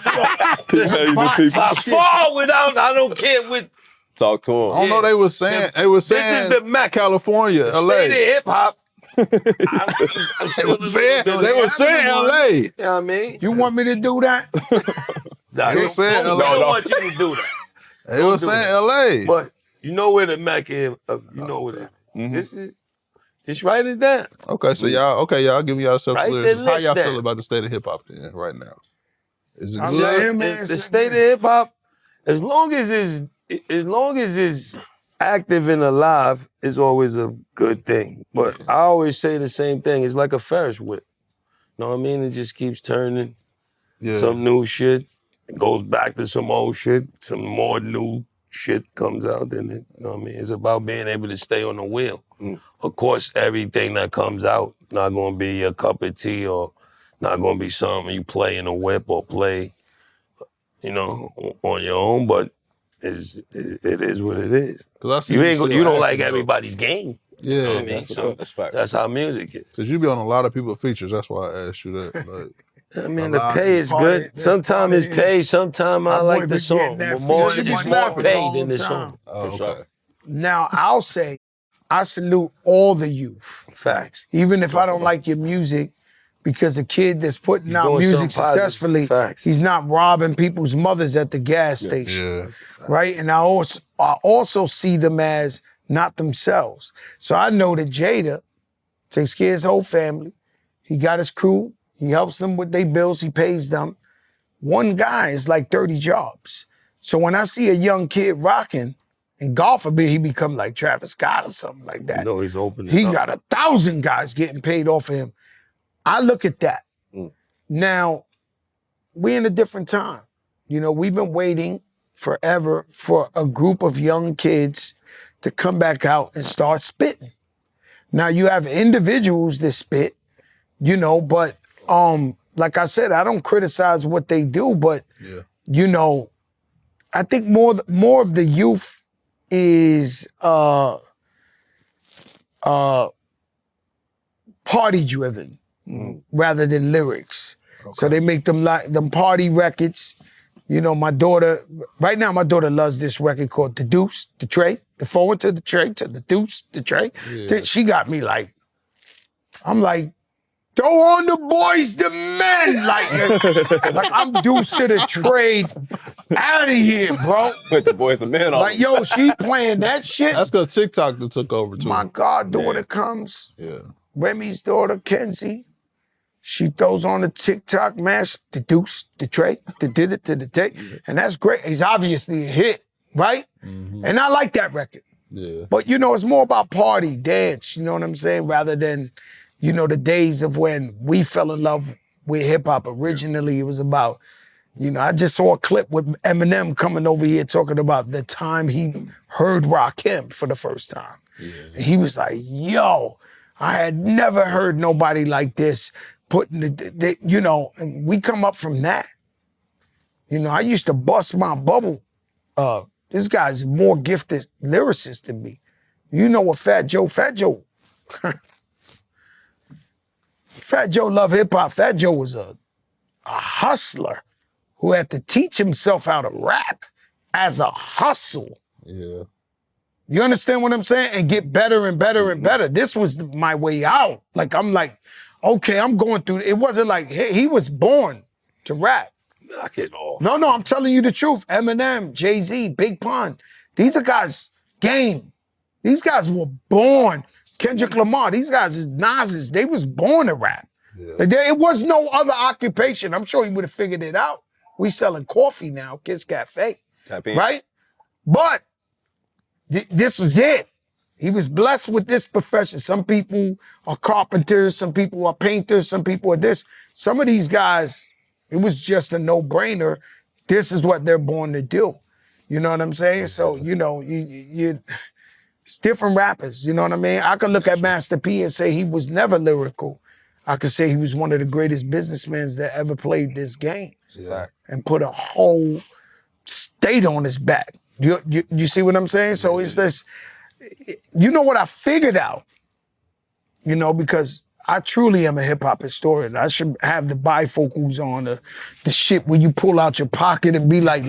but Listen, Bots by and shit. far without, I don't care what. Talk to I him. don't know. They was saying. This is the Mecca. California, The LA. state of hip hop. I'm They were saying. They were saying LA. You know what I mean? You want me to do that? Nah, They were saying we LA. don't want you to do that. They were do saying that. LA. But you know where the Mecca is. You know where that. This is. Just write it down. Okay, so y'all giving yourself Right, lyrics. the How list y'all there. feel about the state of hip hop then right now? Is it I'm good? not him, man. The state of hip hop, as long as it's active and alive, is always a good thing. But I always say the same thing. It's like a Ferris whip. You know what I mean? It just keeps turning. Yeah. Some new shit, it goes back to some old shit. Some more new shit comes out. Then it, you know what I mean? It's about being able to stay on the wheel. Of course, everything that comes out not gonna be a cup of tea or not gonna be something you play in a whip or play, you know, on your own. But it is what it is. 'Cause I see You ain't still you don't active, like though. everybody's game. Yeah, You know what I mean? That's So that's fact. that's how music is. Cause you be on a lot of people's features. That's why I asked you that. Like, I mean, A the lot pay is is part good. of it. That's Sometimes part it's of pay. it. Sometimes I My boy like be the song. getting that But more, feature it's money more all paid the than the time. song. oh, sure. okay. Now, I'll say, I salute all the youth. Facts. Even if I don't like your music, because a kid that's putting out doing music something positive. successfully, Facts. he's not robbing people's mothers at the gas station. Yeah. Right? And I also see them as not themselves. So I know that Jada takes care of his whole family. He got his crew. He helps them with their bills. He pays them. One guy is like 30 jobs. So when I see a young kid rocking, and God forbid he become like Travis Scott or something like that, You know he's open. he got 1,000 guys getting paid off of him. I look at that. Now, we're in a different time. You know, we've been waiting forever for a group of young kids to come back out and start spitting. Now, you have individuals that spit, you know, but like I said, I don't criticize what they do, but, you know, I think more of the youth is party driven rather than lyrics. So they make them like them party records. You know, right now my daughter loves this record called The Deuce, the Tray, the forward to the tray, to the deuce, the tray. Yeah. She got me like, I'm like, throw on the boys, the men. Like I'm deuce to the trade. Out of here, bro. Put the boys and men on. Like, yo, she playing that shit. That's because TikTok that took over too. My goddaughter comes, Yeah. Remy's daughter, Kenzie. She throws on the TikTok mash, the deuce, the tray, the did it to the day. And that's great. He's obviously a hit, right? And I like that record. Yeah. But, you know, it's more about party, dance, you know what I'm saying? Rather than, you know, the days of when we fell in love with hip hop. Originally, it was about, You know, I just saw a clip with Eminem coming over here talking about the time he heard Rakim for the first time. Yeah. And he was like, yo, I had never heard nobody like this putting you know, and we come up from that. You know, I used to bust my bubble. This guy's more gifted lyricist than me. You know what Fat Joe Fat Joe loved hip hop. Fat Joe was a hustler who had to teach himself how to rap as a hustle. Yeah. You understand what I'm saying? And get better and better and better. This was my way out. Like, I'm like, okay, I'm going through. It wasn't like, he was born to rap. Knock it off. No, I'm telling you the truth. Eminem, Jay-Z, Big Pun. These are guys, game. These guys were born. Kendrick Lamar, these guys is Nas's. They was born to rap. Yeah. Like, it was no other occupation. I'm sure he would have figured it out. We selling coffee now, Kiss Cafe, right? But this was it. He was blessed with this profession. Some people are carpenters, some people are painters, some people are this. Some of these guys, it was just a no-brainer. This is what they're born to do. You know what I'm saying? So, you know, it's different rappers, you know what I mean? I could look at Master P and say he was never lyrical. I could say he was one of the greatest businessmen that ever played this game. Yeah. And put a whole state on his back. You see what I'm saying? So it's this, you know what I figured out? You know, because I truly am a hip hop historian. I should have the bifocals on, the shit where you pull out your pocket and be like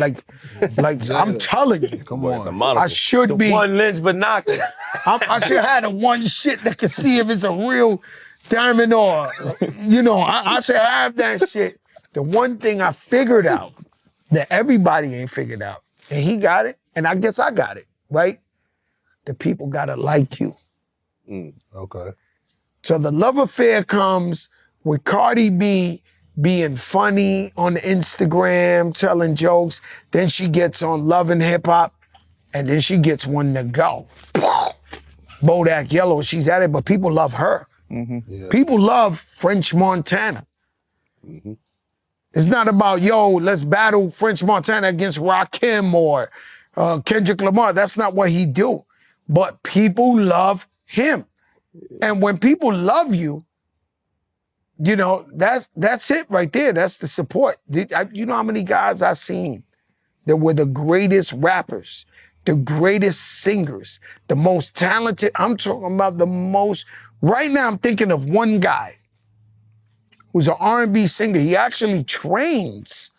I'm telling you. Come on. I should be. One lens binocular. I should have the one shit that can see if it's a real diamond or, you know, I should have that shit. The one thing I figured out that everybody ain't figured out, and he got it, and I guess I got it, right? The people gotta like you. Okay. So the love affair comes with Cardi B being funny on Instagram, telling jokes. Then she gets on Love and Hip Hop, and then she gets one to go. Bodak Yellow, she's at it, but people love her. Mm-hmm. Yeah. People love French Montana. Mm-hmm. It's not about, yo, let's battle French Montana against Rakim or Kendrick Lamar. That's not what he do. But people love him. And when people love you, you know, that's it right there. That's the support. You know how many guys I've seen that were the greatest rappers, the greatest singers, the most talented. I'm talking about the most. Right now, I'm thinking of one guy who's an R&B singer. He actually trains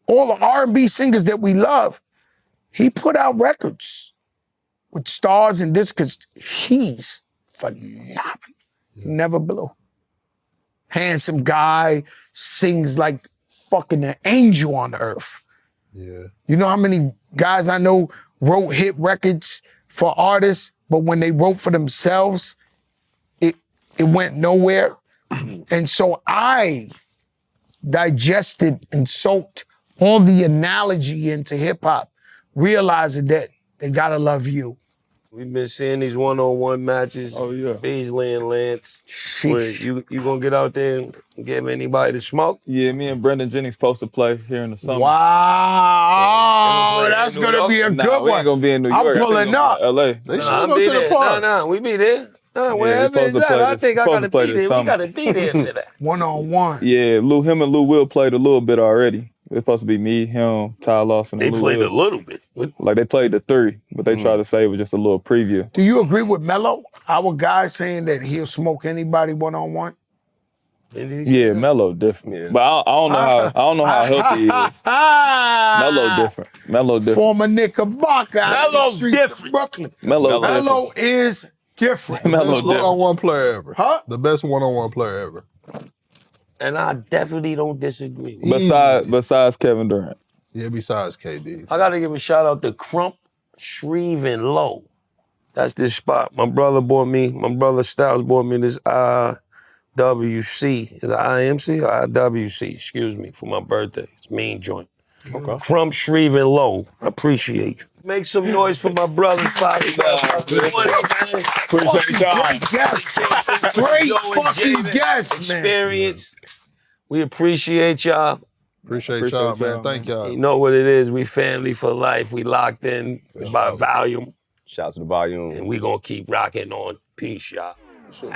all the R&B singers that we love. He put out records with stars and this because he's phenomenal. He never blew. Handsome guy, sings like fucking an angel on earth. Yeah. You know how many guys I know wrote hit records for artists, but when they wrote for themselves, it went nowhere. And so I digested and soaked all the analogy into hip hop, realizing that they gotta love you. We've been seeing these one-on-one matches. Oh, yeah. Beasley and Lance. Where you gonna get out there and give anybody to smoke? Yeah, me and Brendan Jennings supposed to play here in the summer. Wow, so, that's gonna be a good we one. ain't gonna be in New York. I'm pulling up. LA. They should go to the park. No, we be there. Wherever it's at, I think I gotta be there. We gotta be there for that. One-on-one. Yeah, him and Lou Will played a little bit already. It's supposed to be me, him, Ty Lawson, and They Lou played Will. a little bit. Like they played the 3, but they tried to say it was just a little preview. Do you agree with Melo, our guy, saying that he'll smoke anybody one-on-one? Yeah, Melo different. Yeah. But I don't know how healthy he is. Melo different. Former Knickerbocker out of the streets different. of Brooklyn. Melo is different. Best one-on-one player ever. Huh? The best one-on-one player ever. And I definitely don't disagree. Besides Kevin Durant. Yeah, besides KD. I gotta give a shout out to Crump, Shreve, and Low. That's this spot. My brother Styles bought me this IWC. Is it IMC or IWC? Excuse me, for my birthday. It's mean joint. Okay. Crump, Shreve, and Low. I appreciate you. Make some noise for my brother, Appreciate y'all. Great guest. Great fucking guest, man. Experience. We appreciate y'all. Appreciate y'all, man. Thank y'all. You know what it is. We family for life. We locked in by volume. Shout out to the volume. And we gonna keep rocking on. Peace, y'all. Sure.